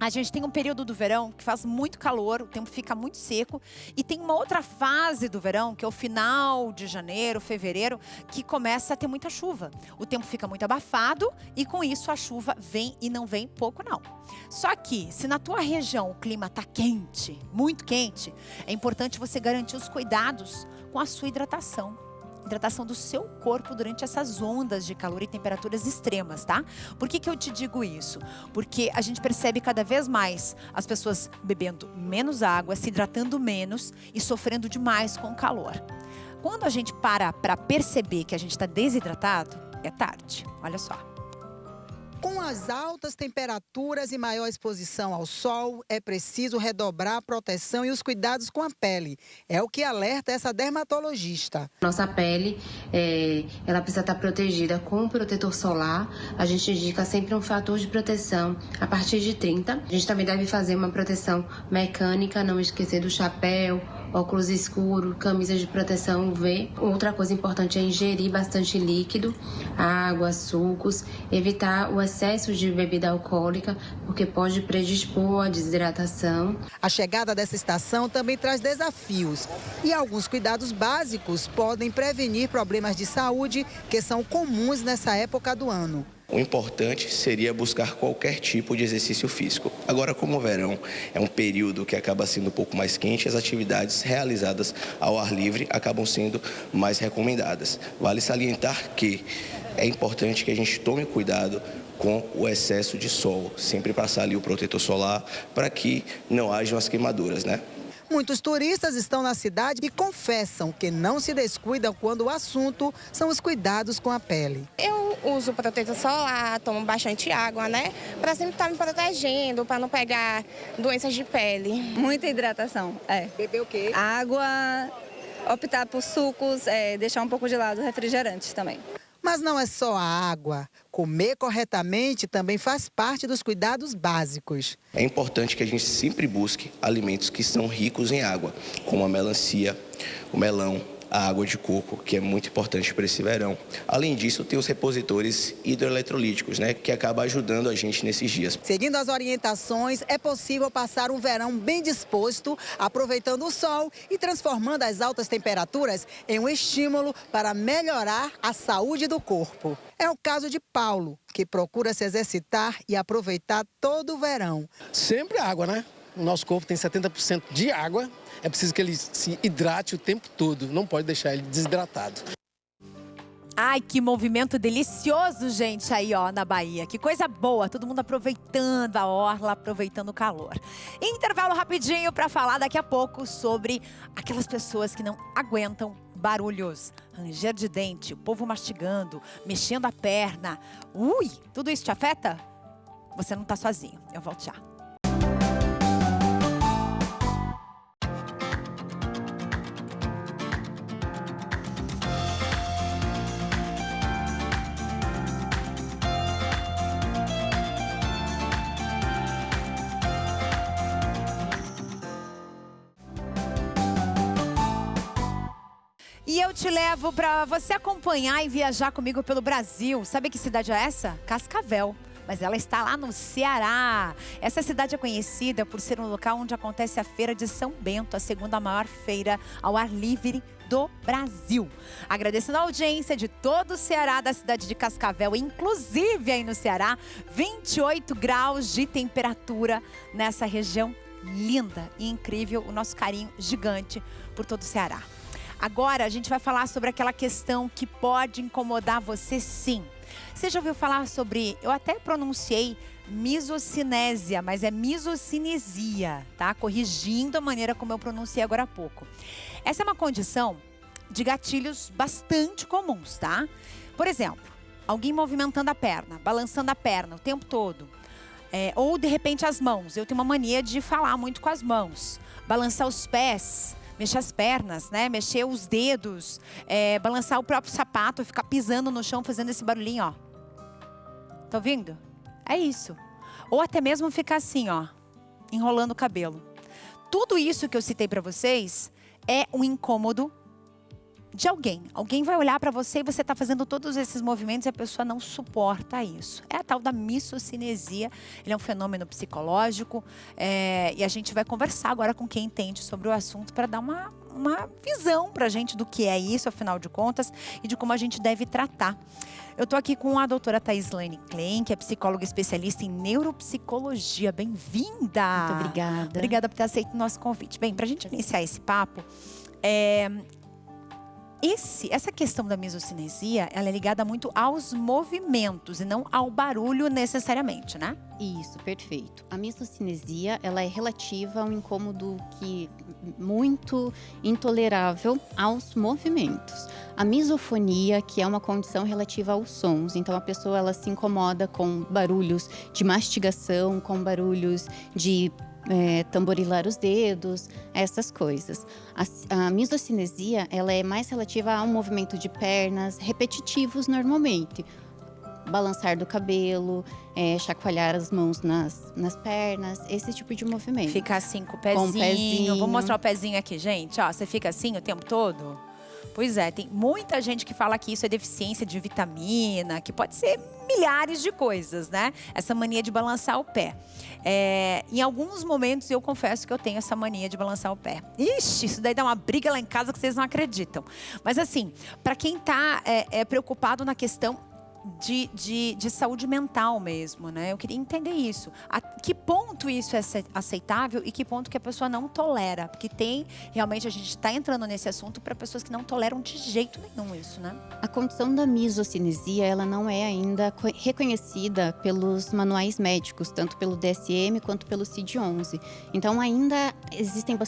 Speaker 1: A gente tem um período do verão que faz muito calor, o tempo fica muito seco. E tem uma outra fase do verão, que é o final de janeiro, fevereiro, que começa a ter muita chuva. O tempo fica muito abafado e com isso a chuva vem e não vem pouco não. Só que se na tua região o clima tá quente, muito quente, é importante você garantir os cuidados com a sua hidratação do seu corpo durante essas ondas de calor e temperaturas extremas, tá? Por que eu te digo isso? Porque a gente percebe cada vez mais as pessoas bebendo menos água, se hidratando menos e sofrendo demais com o calor. Quando a gente para perceber que a gente está desidratado, é tarde. Olha só.
Speaker 10: Com as altas temperaturas e maior exposição ao sol, é preciso redobrar a proteção e os cuidados com a pele. É o que alerta essa dermatologista.
Speaker 4: Nossa pele, ela precisa estar protegida com um protetor solar. A gente indica sempre um fator de proteção a partir de 30. A gente também deve fazer uma proteção mecânica, não esquecer do chapéu, óculos escuros, camisas de proteção UV. Outra coisa importante é ingerir bastante líquido, água, sucos, evitar o excesso de bebida alcoólica, porque pode predispor à desidratação.
Speaker 10: A chegada dessa estação também traz desafios e alguns cuidados básicos podem prevenir problemas de saúde que são comuns nessa época do ano.
Speaker 5: O importante seria buscar qualquer tipo de exercício físico. Agora, como o verão é um período que acaba sendo um pouco mais quente, as atividades realizadas ao ar livre acabam sendo mais recomendadas. Vale salientar que é importante que a gente tome cuidado com o excesso de sol, sempre passar ali o protetor solar para que não hajam as queimaduras, né?
Speaker 10: Muitos turistas estão na cidade e confessam que não se descuidam quando o assunto são os cuidados com a pele.
Speaker 7: Eu uso protetor solar, tomo bastante água, né? Para sempre estar me protegendo, para não pegar doenças de pele.
Speaker 8: Muita hidratação,
Speaker 10: Beber o quê?
Speaker 8: Água, optar por sucos, deixar um pouco de lado refrigerantes também.
Speaker 10: Mas não é só a água. Comer corretamente também faz parte dos cuidados básicos.
Speaker 5: É importante que a gente sempre busque alimentos que são ricos em água, como a melancia, o melão, a água de coco, que é muito importante para esse verão. Além disso, tem os repositores hidroeletrolíticos, né, que acaba ajudando a gente nesses dias.
Speaker 10: Seguindo as orientações, é possível passar um verão bem disposto, aproveitando o sol e transformando as altas temperaturas em um estímulo para melhorar a saúde do corpo. É o caso de Paulo, que procura se exercitar e aproveitar todo o verão.
Speaker 25: Sempre água, né? O nosso corpo tem 70% de água. É preciso que ele se hidrate o tempo todo, não pode deixar ele desidratado.
Speaker 1: Ai, que movimento delicioso, gente, aí, ó, na Bahia. Que coisa boa, todo mundo aproveitando a orla, aproveitando o calor. Intervalo rapidinho para falar daqui a pouco sobre aquelas pessoas que não aguentam barulhos. Ranger de dente, o povo mastigando, mexendo a perna. Ui, tudo isso te afeta? Você não tá sozinho, eu volto já. E eu te levo para você acompanhar e viajar comigo pelo Brasil. Sabe que cidade é essa? Cascavel. Mas ela está lá no Ceará. Essa cidade é conhecida por ser um local onde acontece a Feira de São Bento, a segunda maior feira ao ar livre do Brasil. Agradecendo a audiência de todo o Ceará, da cidade de Cascavel, inclusive aí no Ceará, 28 graus de temperatura nessa região linda e incrível. O nosso carinho gigante por todo o Ceará. Agora a gente vai falar sobre aquela questão que pode incomodar você, sim. Você já ouviu falar sobre, eu até pronunciei misocinésia, mas é misocinesia, tá? Corrigindo a maneira como eu pronunciei agora há pouco. Essa é uma condição de gatilhos bastante comuns, tá? Por exemplo, alguém movimentando a perna, balançando a perna o tempo todo. Ou de repente as mãos. Eu tenho uma mania de falar muito com as mãos. Balançar os pés, mexer as pernas, né? Mexer os dedos, balançar o próprio sapato, ficar pisando no chão, fazendo esse barulhinho, ó. Tá ouvindo? É isso. Ou até mesmo ficar assim, ó, enrolando o cabelo. Tudo isso que eu citei para vocês é um incômodo de alguém. Alguém vai olhar para você e você está fazendo todos esses movimentos e a pessoa não suporta isso. É a tal da misocinesia. Ele é um fenômeno psicológico e a gente vai conversar agora com quem entende sobre o assunto para dar uma visão para a gente do que é isso, afinal de contas, e de como a gente deve tratar. Eu estou aqui com a doutora Thaislane Klein, que é psicóloga especialista em neuropsicologia. Bem-vinda!
Speaker 6: Muito obrigada.
Speaker 1: Obrigada por ter aceito o nosso convite. Bem, para a gente iniciar esse papo, essa questão da misocinesia, ela é ligada muito aos movimentos e não ao barulho necessariamente, né?
Speaker 6: Isso, perfeito. A misocinesia, ela é relativa a um incômodo muito intolerável aos movimentos. A misofonia, que é uma condição relativa aos sons. Então, a pessoa ela se incomoda com barulhos de mastigação, com barulhos de tamborilar os dedos, essas coisas. A misocinesia, ela é mais relativa a um movimento de pernas repetitivos normalmente. Balançar do cabelo, chacoalhar as mãos nas pernas, esse tipo de movimento.
Speaker 1: Ficar assim com o pezinho. Vou mostrar o pezinho aqui, gente. Ó, você fica assim o tempo todo? Pois é, tem muita gente que fala que isso é deficiência de vitamina, que pode ser milhares de coisas, né? Essa mania de balançar o pé. Em alguns momentos eu confesso que eu tenho essa mania de balançar o pé. Ixi, isso daí dá uma briga lá em casa que vocês não acreditam. Mas assim, para quem tá preocupado na questão de saúde mental mesmo, né? Eu queria entender isso. A que ponto isso é aceitável e que ponto que a pessoa não tolera? Porque realmente a gente está entrando nesse assunto para pessoas que não toleram de jeito nenhum isso, né?
Speaker 6: A condição da misocinesia, ela não é ainda reconhecida pelos manuais médicos, tanto pelo DSM quanto pelo CID-11. Então ainda existem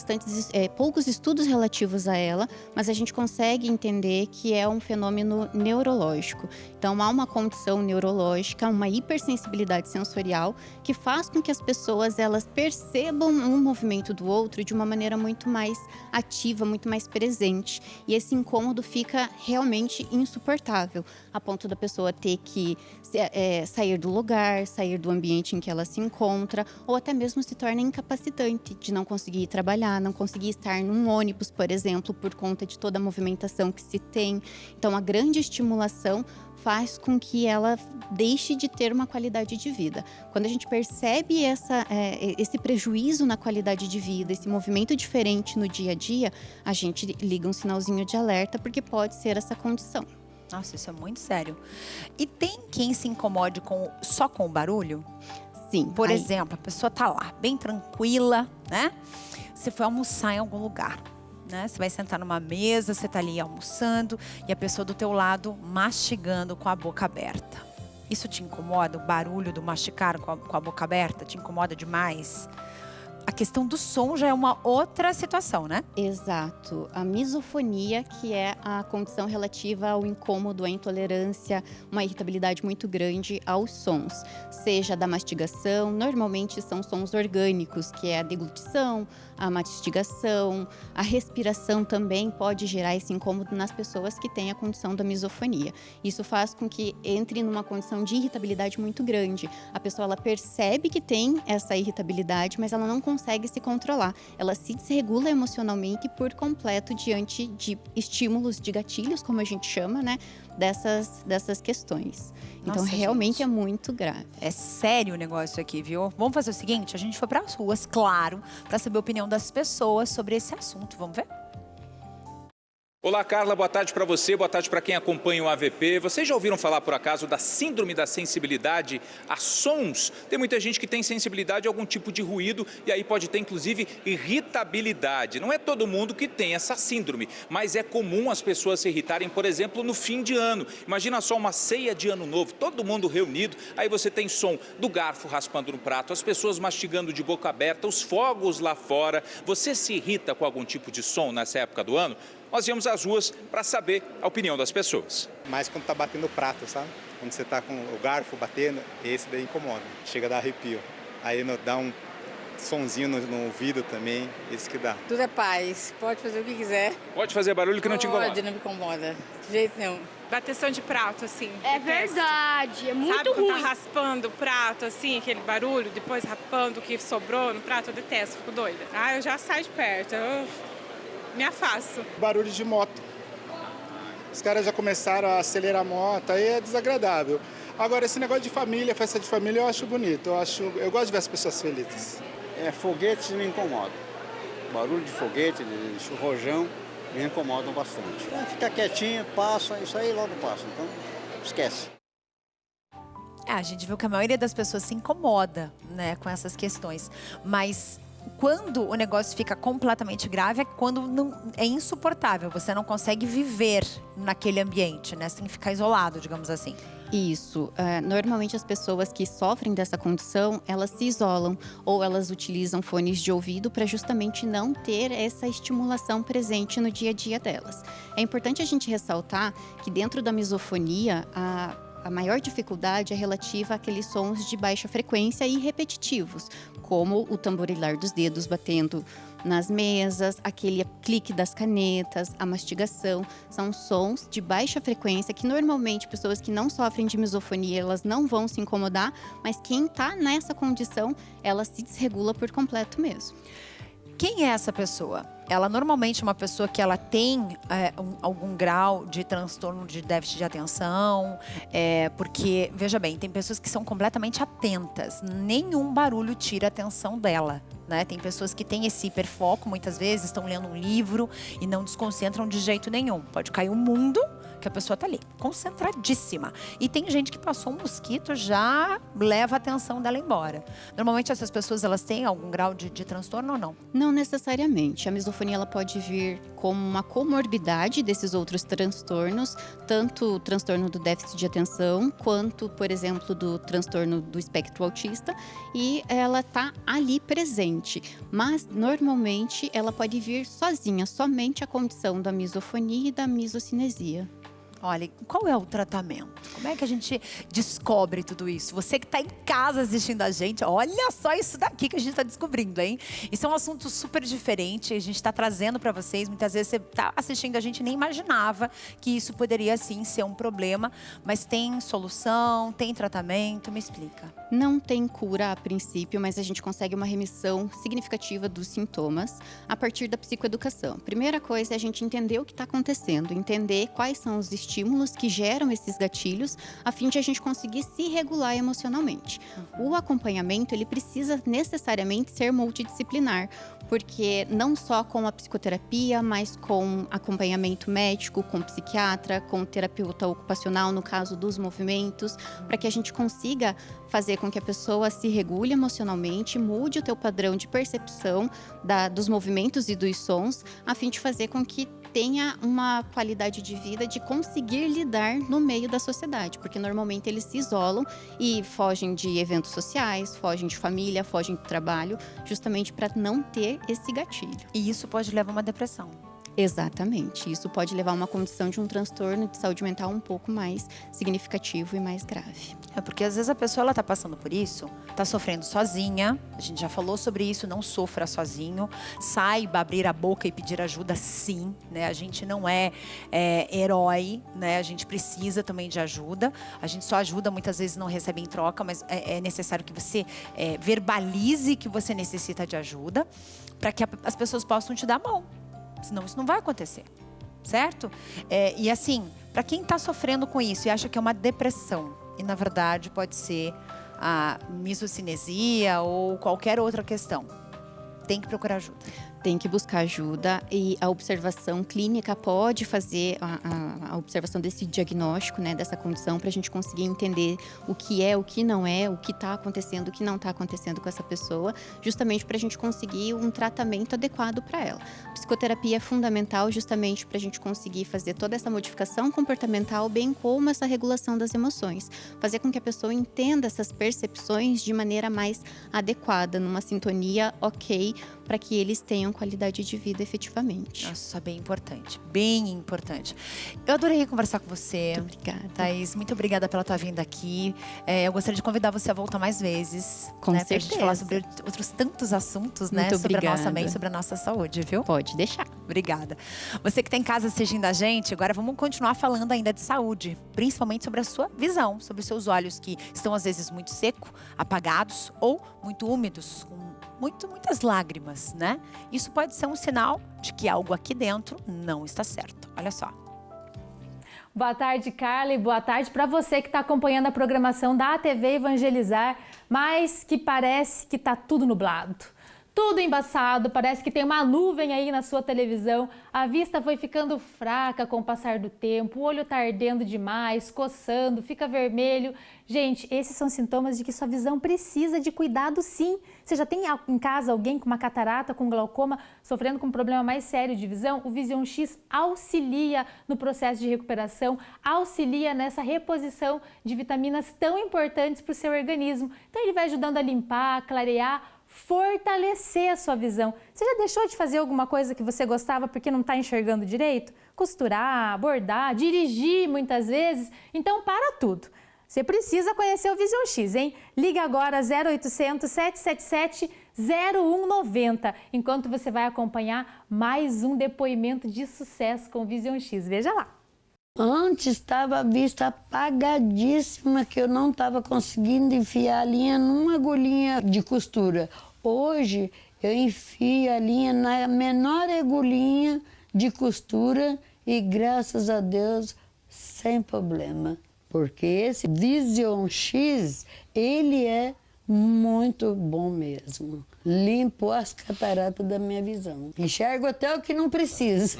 Speaker 6: poucos estudos relativos a ela, mas a gente consegue entender que é um fenômeno neurológico. Então há uma condição neurológica, uma hipersensibilidade sensorial que faz com que as pessoas elas percebam um movimento do outro de uma maneira muito mais ativa, muito mais presente. E esse incômodo fica realmente insuportável, a ponto da pessoa ter que sair do lugar, sair do ambiente em que ela se encontra, ou até mesmo se torna incapacitante de não conseguir trabalhar, não conseguir estar num ônibus, por exemplo, por conta de toda a movimentação que se tem. Então, a grande estimulação faz com que ela deixe de ter uma qualidade de vida. Quando a gente percebe esse prejuízo na qualidade de vida, esse movimento diferente no dia a dia, a gente liga um sinalzinho de alerta, porque pode ser essa condição.
Speaker 1: Nossa, isso é muito sério. E tem quem se incomode só com o barulho?
Speaker 6: Sim.
Speaker 1: Por exemplo, a pessoa tá lá, bem tranquila, né? Você foi almoçar em algum lugar. Né? Você vai sentar numa mesa, você está ali almoçando e a pessoa do teu lado mastigando com a boca aberta. Isso te incomoda? O barulho do mastigar com a boca aberta te incomoda demais? A questão do som já é uma outra situação, né?
Speaker 6: Exato. A misofonia, que é a condição relativa ao incômodo, à intolerância, uma irritabilidade muito grande aos sons. Seja da mastigação, normalmente são sons orgânicos, que é a deglutição, a mastigação, a respiração também pode gerar esse incômodo nas pessoas que têm a condição da misofonia. Isso faz com que entre numa condição de irritabilidade muito grande. A pessoa ela percebe que tem essa irritabilidade, mas ela não consegue consegue se controlar. Ela se desregula emocionalmente por completo diante de estímulos, de gatilhos, como a gente chama, né? Dessas questões. Então,
Speaker 1: Nossa,
Speaker 6: realmente
Speaker 1: gente,
Speaker 6: é muito grave.
Speaker 1: É sério o negócio aqui, viu? Vamos fazer o seguinte, a gente foi para as ruas, claro, para saber a opinião das pessoas sobre esse assunto. Vamos ver?
Speaker 9: Olá, Carla, boa tarde para você, boa tarde para quem acompanha o AVP. Vocês já ouviram falar, por acaso, da síndrome da sensibilidade a sons? Tem muita gente que tem sensibilidade a algum tipo de ruído e aí pode ter, inclusive, irritabilidade. Não é todo mundo que tem essa síndrome, mas é comum as pessoas se irritarem, por exemplo, no fim de ano. Imagina só uma ceia de ano novo, todo mundo reunido, aí você tem som do garfo raspando no prato, as pessoas mastigando de boca aberta, os fogos lá fora. Você se irrita com algum tipo de som nessa época do ano? Nós viemos às ruas para saber a opinião das pessoas.
Speaker 11: Mais quando tá batendo o prato, sabe? Quando você tá com o garfo batendo, esse daí incomoda. Chega a dar arrepio. Aí dá um sonzinho no ouvido também, esse que dá.
Speaker 12: Tudo é paz, pode fazer o que quiser.
Speaker 9: Pode fazer barulho que não te incomoda?
Speaker 12: Pode, não me incomoda, de jeito nenhum.
Speaker 13: Bateção de prato, assim.
Speaker 12: É verdade, é muito
Speaker 13: Sabe quando
Speaker 12: ruim.
Speaker 13: tá raspando o prato, assim, aquele barulho, depois rapando o que sobrou no prato? Eu detesto, fico doida. Eu já saio de perto, eu me afasto.
Speaker 14: Barulho de moto. Os caras já começaram a acelerar a moto, aí é desagradável. Agora, esse negócio de família, festa de família, eu acho bonito. Eu gosto de ver as pessoas felizes.
Speaker 26: Foguetes me incomodam. Barulho de foguete, de rojão, me incomodam bastante. Então, fica quietinho, passa, isso aí logo passa. Então, esquece.
Speaker 1: A gente viu que a maioria das pessoas se incomoda, né, com essas questões. Mas quando o negócio fica completamente grave é quando não, é insuportável. Você não consegue viver naquele ambiente, né? Você tem que ficar isolado, digamos assim.
Speaker 6: Isso. Normalmente as pessoas que sofrem dessa condição, elas se isolam ou elas utilizam fones de ouvido para justamente não ter essa estimulação presente no dia a dia delas. É importante a gente ressaltar que dentro da misofonia, a maior dificuldade é relativa àqueles sons de baixa frequência e repetitivos, como o tamborilar dos dedos batendo nas mesas, aquele clique das canetas, a mastigação. São sons de baixa frequência que normalmente pessoas que não sofrem de misofonia, elas não vão se incomodar, mas quem está nessa condição, ela se desregula por completo mesmo.
Speaker 1: Quem é essa pessoa? Ela normalmente é uma pessoa que ela tem algum grau de transtorno de déficit de atenção, porque, veja bem, tem pessoas que são completamente atentas, nenhum barulho tira a atenção dela, né? Tem pessoas que têm esse hiperfoco, muitas vezes estão lendo um livro e não desconcentram de jeito nenhum. Pode cair o mundo, que a pessoa tá ali, concentradíssima. E tem gente que passou um mosquito, já leva a atenção dela embora. Normalmente essas pessoas, elas têm algum grau de transtorno ou não?
Speaker 6: Não necessariamente. A misofonia, ela pode vir como uma comorbidade desses outros transtornos, tanto o transtorno do déficit de atenção, quanto, por exemplo, do transtorno do espectro autista, e ela tá ali presente. Mas, normalmente, ela pode vir sozinha, somente a condição da misofonia e da misocinesia.
Speaker 1: Olha, qual é o tratamento? Como é que a gente descobre tudo isso? Você que está em casa assistindo a gente, olha só isso daqui que a gente está descobrindo, hein? Isso é um assunto super diferente, a gente está trazendo para vocês. Muitas vezes você está assistindo a gente e nem imaginava que isso poderia, sim, ser um problema. Mas tem solução, tem tratamento? Me explica.
Speaker 6: Não tem cura a princípio, mas a gente consegue uma remissão significativa dos sintomas a partir da psicoeducação. Primeira coisa é a gente entender o que está acontecendo, entender quais são os estímulos que geram esses gatilhos, a fim de a gente conseguir se regular emocionalmente. O acompanhamento, ele precisa necessariamente ser multidisciplinar, porque não só com a psicoterapia, mas com acompanhamento médico, com psiquiatra, com terapeuta ocupacional, no caso dos movimentos, para que a gente consiga fazer com que a pessoa se regule emocionalmente, mude o teu padrão de percepção dos movimentos e dos sons, a fim de fazer com que tenha uma qualidade de vida de conseguir lidar no meio da sociedade, porque normalmente eles se isolam e fogem de eventos sociais, fogem de família, fogem do trabalho, justamente para não ter esse gatilho.
Speaker 1: E isso pode levar a uma depressão.
Speaker 6: Exatamente. Isso pode levar a uma condição de um transtorno de saúde mental um pouco mais significativo e mais grave.
Speaker 1: É porque às vezes a pessoa está passando por isso, está sofrendo sozinha. A gente já falou sobre isso, não sofra sozinho. Saiba abrir a boca e pedir ajuda, sim, né? A gente não é herói, né? A gente precisa também de ajuda. A gente só ajuda, muitas vezes não recebe em troca, mas é necessário que você verbalize que você necessita de ajuda para que as pessoas possam te dar a mão. Senão isso não vai acontecer, certo? E assim, para quem está sofrendo com isso e acha que é uma depressão, e na verdade pode ser a misocinesia ou qualquer outra questão, tem que procurar ajuda.
Speaker 6: Tem que buscar ajuda e a observação clínica pode fazer a observação desse diagnóstico, né, dessa condição, para a gente conseguir entender o que é, o que não é, o que está acontecendo, o que não está acontecendo com essa pessoa, justamente para a gente conseguir um tratamento adequado para ela. A psicoterapia é fundamental justamente para a gente conseguir fazer toda essa modificação comportamental, bem como essa regulação das emoções. Fazer com que a pessoa entenda essas percepções de maneira mais adequada, numa sintonia ok, para que eles tenham qualidade de vida efetivamente.
Speaker 1: Nossa, bem importante, bem importante. Eu adorei conversar com você.
Speaker 6: Muito obrigada.
Speaker 1: Thaís, muito obrigada pela tua vinda aqui. Eu gostaria de convidar você a voltar mais vezes.
Speaker 6: Com certeza.
Speaker 1: Pra gente falar sobre outros tantos assuntos, né?
Speaker 6: Muito
Speaker 1: sobre
Speaker 6: obrigada.
Speaker 1: a nossa mente, sobre a nossa saúde, viu?
Speaker 6: Pode deixar.
Speaker 1: Obrigada. Você que está em casa assistindo a gente, agora vamos continuar falando ainda de saúde. Principalmente sobre a sua visão, sobre os seus olhos que estão às vezes muito secos, apagados ou muito úmidos, com muitas lágrimas, né? Isso pode ser um sinal de que algo aqui dentro não está certo. Olha só.
Speaker 15: Boa tarde, Carla, e boa tarde para você que está acompanhando a programação da TV Evangelizar, mas que parece que está tudo nublado. Tudo embaçado, parece que tem uma nuvem aí na sua televisão, a vista foi ficando fraca com o passar do tempo, o olho está ardendo demais, coçando, fica vermelho. Gente, esses são sintomas de que sua visão precisa de cuidado, sim. Você já tem em casa alguém com uma catarata, com glaucoma, sofrendo com um problema mais sério de visão? O Vision X auxilia no processo de recuperação, auxilia nessa reposição de vitaminas tão importantes para o seu organismo. Então ele vai ajudando a limpar, clarear, fortalecer a sua visão. Você já deixou de fazer alguma coisa que você gostava porque não está enxergando direito? Costurar, bordar, dirigir muitas vezes? Então para tudo. Você precisa conhecer o Vision X, hein? Liga agora 0800 777 0190, enquanto você vai acompanhar mais um depoimento de sucesso com o Vision X. Veja lá.
Speaker 16: Antes estava a vista apagadíssima, que eu não estava conseguindo enfiar a linha numa agulhinha de costura. Hoje eu enfio a linha na menor agulhinha de costura e, graças a Deus, sem problema. Porque esse Vision X, ele é muito bom mesmo. Limpo as cataratas da minha visão. Enxergo até o que não precisa.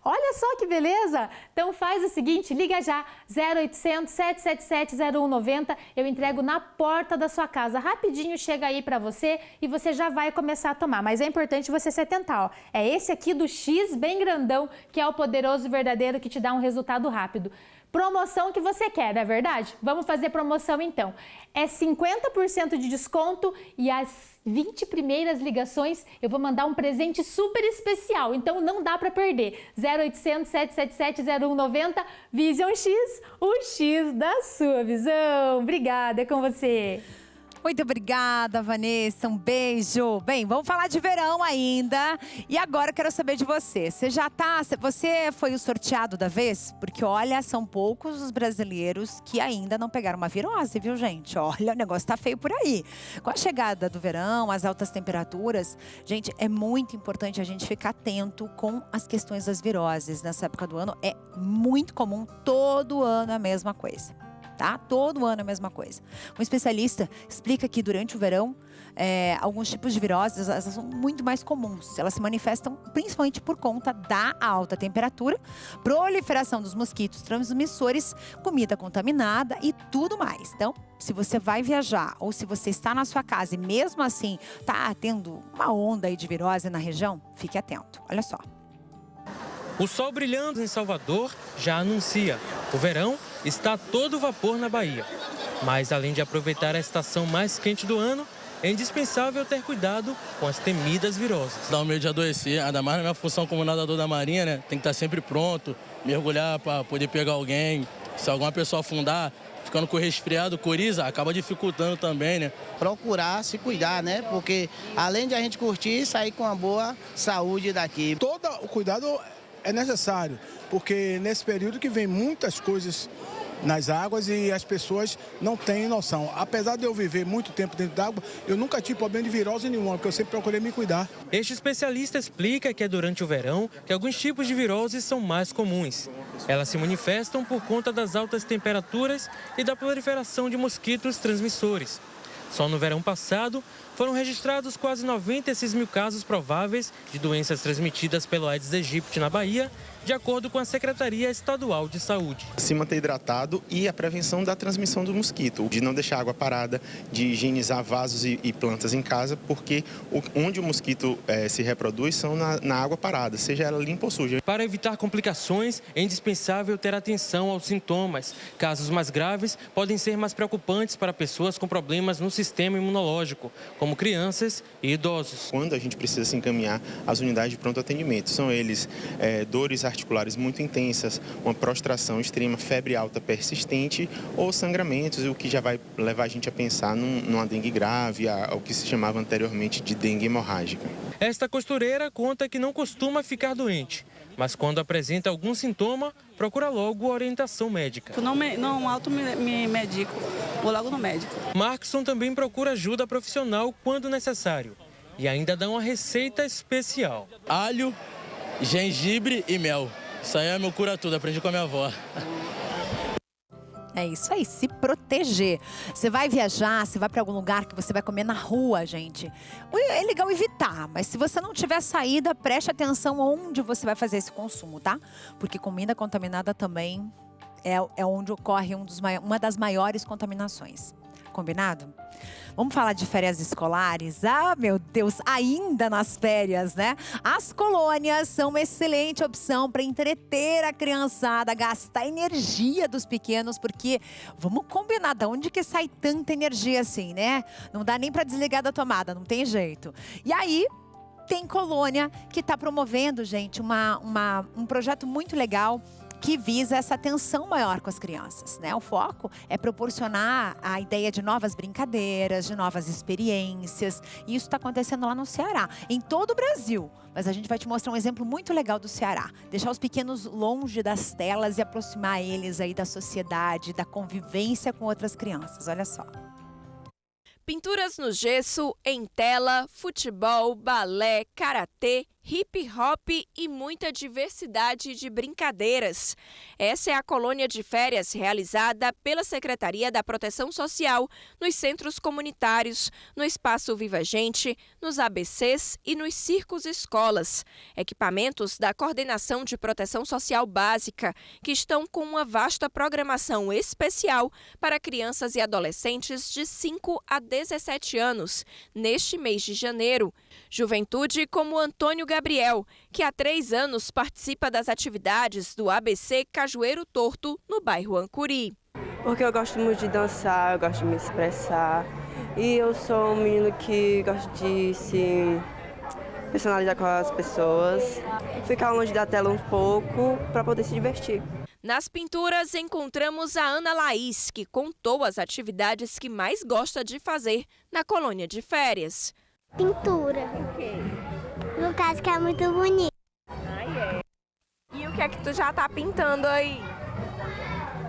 Speaker 15: Olha só que beleza! Então faz o seguinte, liga já, 0800 777 0190, eu entrego na porta da sua casa. Rapidinho chega aí pra você e você já vai começar a tomar. Mas é importante você se atentar, ó. É esse aqui do X bem grandão, que é o poderoso verdadeiro que te dá um resultado rápido. Promoção que você quer, não é verdade? Vamos fazer promoção então. É 50% de desconto e as 20 primeiras ligações eu vou mandar um presente super especial. Então não dá para perder. 0800 777 0190 Vision X, o X da sua visão. Obrigada, é com você.
Speaker 1: Muito obrigada, Vanessa. Um beijo. Bem, vamos falar de verão ainda. E agora eu quero saber de você. Você foi o sorteado da vez? Porque, olha, são poucos os brasileiros que ainda não pegaram uma virose, viu, gente? Olha, o negócio tá feio por aí. Com a chegada do verão, as altas temperaturas, gente, é muito importante a gente ficar atento com as questões das viroses. Nessa época do ano é muito comum, todo ano a mesma coisa. Tá? Todo ano é a mesma coisa. Um especialista explica que durante o verão, alguns tipos de viroses elas são muito mais comuns. Elas se manifestam principalmente por conta da alta temperatura, proliferação dos mosquitos transmissores, comida contaminada e tudo mais. Então, se você vai viajar ou se você está na sua casa e mesmo assim está tendo uma onda aí de virose na região, fique atento. Olha só.
Speaker 17: O sol brilhando em Salvador já anuncia. O verão está a todo vapor na Bahia. Mas além de aproveitar a estação mais quente do ano, é indispensável ter cuidado com as temidas viroses.
Speaker 18: Dá um medo de adoecer, ainda mais na minha função como nadador da Marinha, né? Tem que estar sempre pronto, mergulhar para poder pegar alguém. Se alguma pessoa afundar, ficando com resfriado, coriza, acaba dificultando também, né?
Speaker 19: Procurar se cuidar, né? Porque além de a gente curtir, sair com uma boa saúde daqui.
Speaker 20: Todo o cuidado é necessário, porque nesse período que vem muitas coisas nas águas e as pessoas não têm noção. Apesar de eu viver muito tempo dentro d'água, eu nunca tive problema de virose nenhuma, porque eu sempre procurei me cuidar.
Speaker 17: Este especialista explica que é durante o verão que alguns tipos de viroses são mais comuns. Elas se manifestam por conta das altas temperaturas e da proliferação de mosquitos transmissores. Só no verão passado, foram registrados quase 96 mil casos prováveis de doenças transmitidas pelo Aedes aegypti na Bahia, de acordo com a Secretaria Estadual de Saúde.
Speaker 21: Se manter hidratado e a prevenção da transmissão do mosquito, de não deixar água parada, de higienizar vasos e plantas em casa, porque onde o mosquito se reproduz são na água parada, seja ela limpa ou suja.
Speaker 17: Para evitar complicações, é indispensável ter atenção aos sintomas. Casos mais graves podem ser mais preocupantes para pessoas com problemas no sistema imunológico, como crianças e idosos.
Speaker 21: Quando a gente precisa se encaminhar às unidades de pronto atendimento, são eles dores articulares muito intensas, uma prostração extrema, febre alta persistente ou sangramentos, o que já vai levar a gente a pensar numa dengue grave, ao que se chamava anteriormente de dengue hemorrágica.
Speaker 17: Esta costureira conta que não costuma ficar doente, mas quando apresenta algum sintoma, procura logo a orientação médica.
Speaker 22: Eu não me medico, vou logo no médico.
Speaker 17: Markson também procura ajuda profissional quando necessário e ainda dá uma receita especial.
Speaker 18: Alho, gengibre e mel. Isso aí é meu cura-tudo, aprendi com a minha avó.
Speaker 1: É isso aí, se proteger. Você vai viajar, você vai para algum lugar que você vai comer na rua, gente. É legal evitar, mas se você não tiver saída, preste atenção onde você vai fazer esse consumo, tá? Porque comida contaminada também é onde ocorre uma das maiores contaminações. Combinado? Vamos falar de férias escolares? Ah, meu Deus, ainda nas férias, né? As colônias são uma excelente opção para entreter a criançada, gastar energia dos pequenos, porque vamos combinar, de onde que sai tanta energia assim, né? Não dá nem para desligar da tomada, não tem jeito. E aí, tem colônia que está promovendo, gente, um projeto muito legal que visa essa atenção maior com as crianças, né? O foco é proporcionar a ideia de novas brincadeiras, de novas experiências. E isso está acontecendo lá no Ceará, em todo o Brasil. Mas a gente vai te mostrar um exemplo muito legal do Ceará. Deixar os pequenos longe das telas e aproximar eles aí da sociedade, da convivência com outras crianças. Olha só.
Speaker 23: Pinturas no gesso, em tela, futebol, balé, karatê, hip hop e muita diversidade de brincadeiras. Essa é a colônia de férias realizada pela Secretaria da Proteção Social nos centros comunitários, no Espaço Viva Gente, nos ABCs e nos circos escolas. Equipamentos da Coordenação de Proteção Social Básica, que estão com uma vasta programação especial para crianças e adolescentes de 5 a 17 anos, neste mês de janeiro. Juventude como Antônio Gabriel, que há 3 anos participa das atividades do ABC Cajueiro Torto, no bairro Ancuri.
Speaker 27: Porque eu gosto muito de dançar, eu gosto de me expressar. E eu sou um menino que gosta de se personalizar com as pessoas, ficar longe da tela um pouco para poder se divertir.
Speaker 23: Nas pinturas, encontramos a Ana Laís, que contou as atividades que mais gosta de fazer na colônia de férias.
Speaker 28: Pintura.
Speaker 23: O quê?
Speaker 28: No caso que é muito bonito.
Speaker 23: E o que é que tu já tá pintando aí?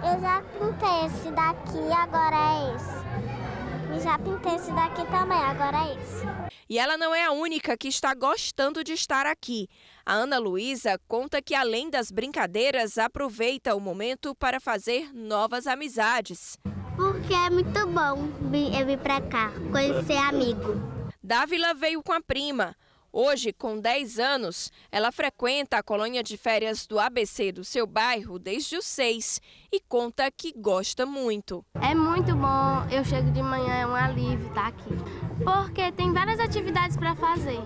Speaker 28: Eu já pintei esse daqui, agora é esse. E já pintei esse daqui também, agora é esse.
Speaker 23: E ela não é a única que está gostando de estar aqui. A Ana Luísa conta que, além das brincadeiras, aproveita o momento para fazer novas amizades.
Speaker 28: Porque é muito bom eu vir pra cá, conhecer amigo.
Speaker 23: Dávila veio com a prima. Hoje, com 10 anos, ela frequenta a colônia de férias do ABC do seu bairro desde os 6 e conta que gosta muito.
Speaker 28: É muito bom, eu chego de manhã, é um alívio estar aqui. Porque tem várias atividades para fazer.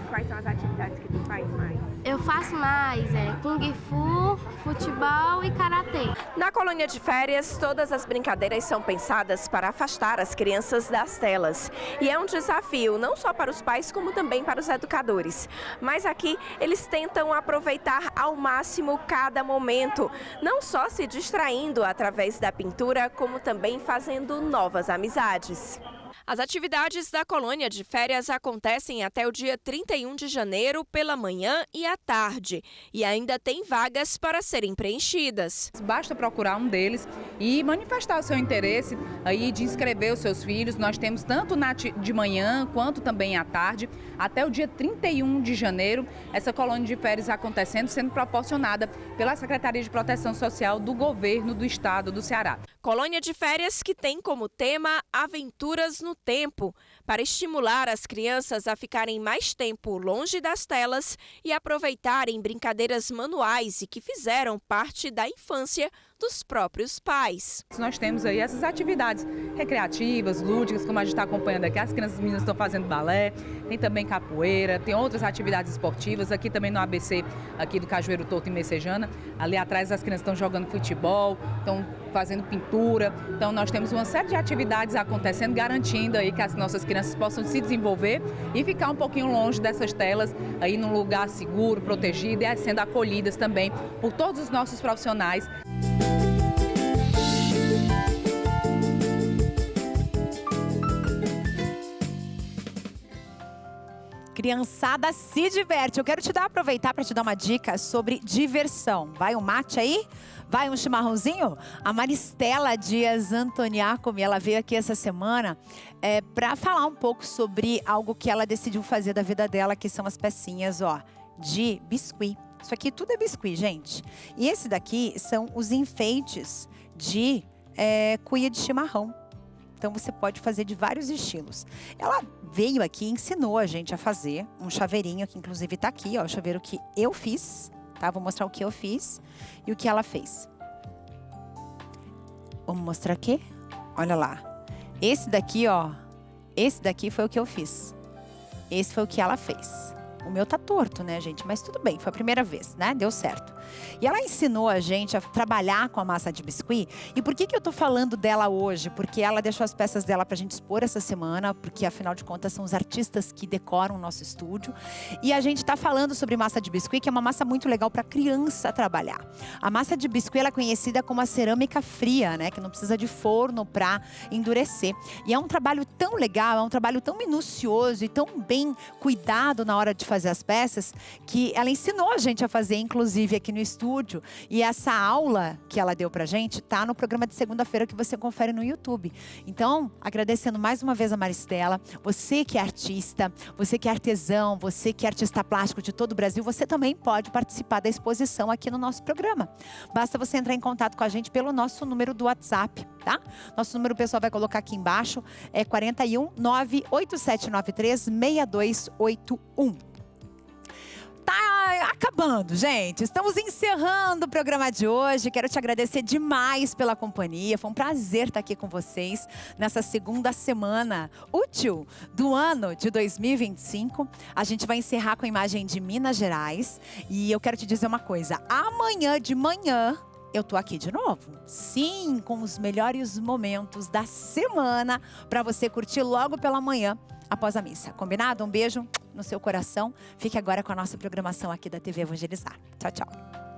Speaker 23: Quais são as atividades que tu faz mais?
Speaker 28: Eu faço mais Kung Fu, futebol e karatê.
Speaker 23: Na colônia de férias, todas as brincadeiras são pensadas para afastar as crianças das telas. E é um desafio não só para os pais, como também para os educadores. Mas aqui eles tentam aproveitar ao máximo cada momento, não só se distraindo através da pintura, como também fazendo novas amizades. As atividades da colônia de férias acontecem até o dia 31 de janeiro, pela manhã e à tarde. E ainda tem vagas para serem preenchidas.
Speaker 2: Basta procurar um deles e manifestar o seu interesse aí de inscrever os seus filhos. Nós temos tanto de manhã quanto também à tarde, até o dia 31 de janeiro, essa colônia de férias acontecendo, sendo proporcionada pela Secretaria de Proteção Social do Governo do Estado do Ceará.
Speaker 23: Colônia de férias que tem como tema Aventuras no Tempo, para estimular as crianças a ficarem mais tempo longe das telas e aproveitarem brincadeiras manuais e que fizeram parte da infância dos próprios pais.
Speaker 2: Nós temos aí essas atividades recreativas, lúdicas, como a gente está acompanhando aqui. As crianças e meninas estão fazendo balé, tem também capoeira, tem outras atividades esportivas. Aqui também no ABC, aqui do Cajueiro Torto em Messejana, ali atrás as crianças estão jogando futebol, estão fazendo pintura. Então nós temos uma série de atividades acontecendo, garantindo aí que as nossas crianças possam se desenvolver e ficar um pouquinho longe dessas telas, aí num lugar seguro, protegido e sendo acolhidas também por todos os nossos profissionais.
Speaker 1: Criançada se diverte. Eu quero aproveitar para te dar uma dica sobre diversão. Vai um mate aí? Vai um chimarrãozinho? A Maristela Dias Antoniacomi, ela veio aqui essa semana para falar um pouco sobre algo que ela decidiu fazer da vida dela, que são as pecinhas, de biscuit. Isso aqui tudo é biscuit, gente. E esse daqui são os enfeites de cuia de chimarrão. Então você pode fazer de vários estilos. Ela veio aqui e ensinou a gente a fazer um chaveirinho, que inclusive tá aqui, o chaveiro que eu fiz, tá? Vou mostrar o que eu fiz e o que ela fez. Vamos mostrar aqui? Olha lá. Esse daqui, esse daqui foi o que eu fiz. Esse foi o que ela fez. O meu tá torto, né, gente? Mas tudo bem, foi a primeira vez, né? Deu certo. E ela ensinou a gente a trabalhar com a massa de biscuit. E por que eu tô falando dela hoje? Porque ela deixou as peças dela pra gente expor essa semana, porque afinal de contas são os artistas que decoram o nosso estúdio. E a gente tá falando sobre massa de biscuit, que é uma massa muito legal pra criança trabalhar. A massa de biscuit ela é conhecida como a cerâmica fria, né? Que não precisa de forno pra endurecer. E é um trabalho tão legal, é um trabalho tão minucioso e tão bem cuidado na hora de fazer as peças, que ela ensinou a gente a fazer, inclusive aqui no estúdio. E essa aula que ela deu pra gente tá no programa de segunda-feira que você confere no YouTube. Então, agradecendo mais uma vez a Maristela, você que é artista, você que é artesão, você que é artista plástico de todo o Brasil, você também pode participar da exposição aqui no nosso programa. Basta você entrar em contato com a gente pelo nosso número do WhatsApp, tá? Nosso número o pessoal vai colocar aqui embaixo, é 41 98793 6281. Tá acabando, gente. Estamos encerrando o programa de hoje. Quero te agradecer demais pela companhia. Foi um prazer estar aqui com vocês nessa segunda semana útil do ano de 2025. A gente vai encerrar com a imagem de Minas Gerais. E eu quero te dizer uma coisa. Amanhã de manhã eu tô aqui de novo. Sim, com os melhores momentos da semana para você curtir logo pela manhã, após a missa. Combinado? Um beijo no seu coração. Fique agora com a nossa programação aqui da TV Evangelizar. Tchau, tchau.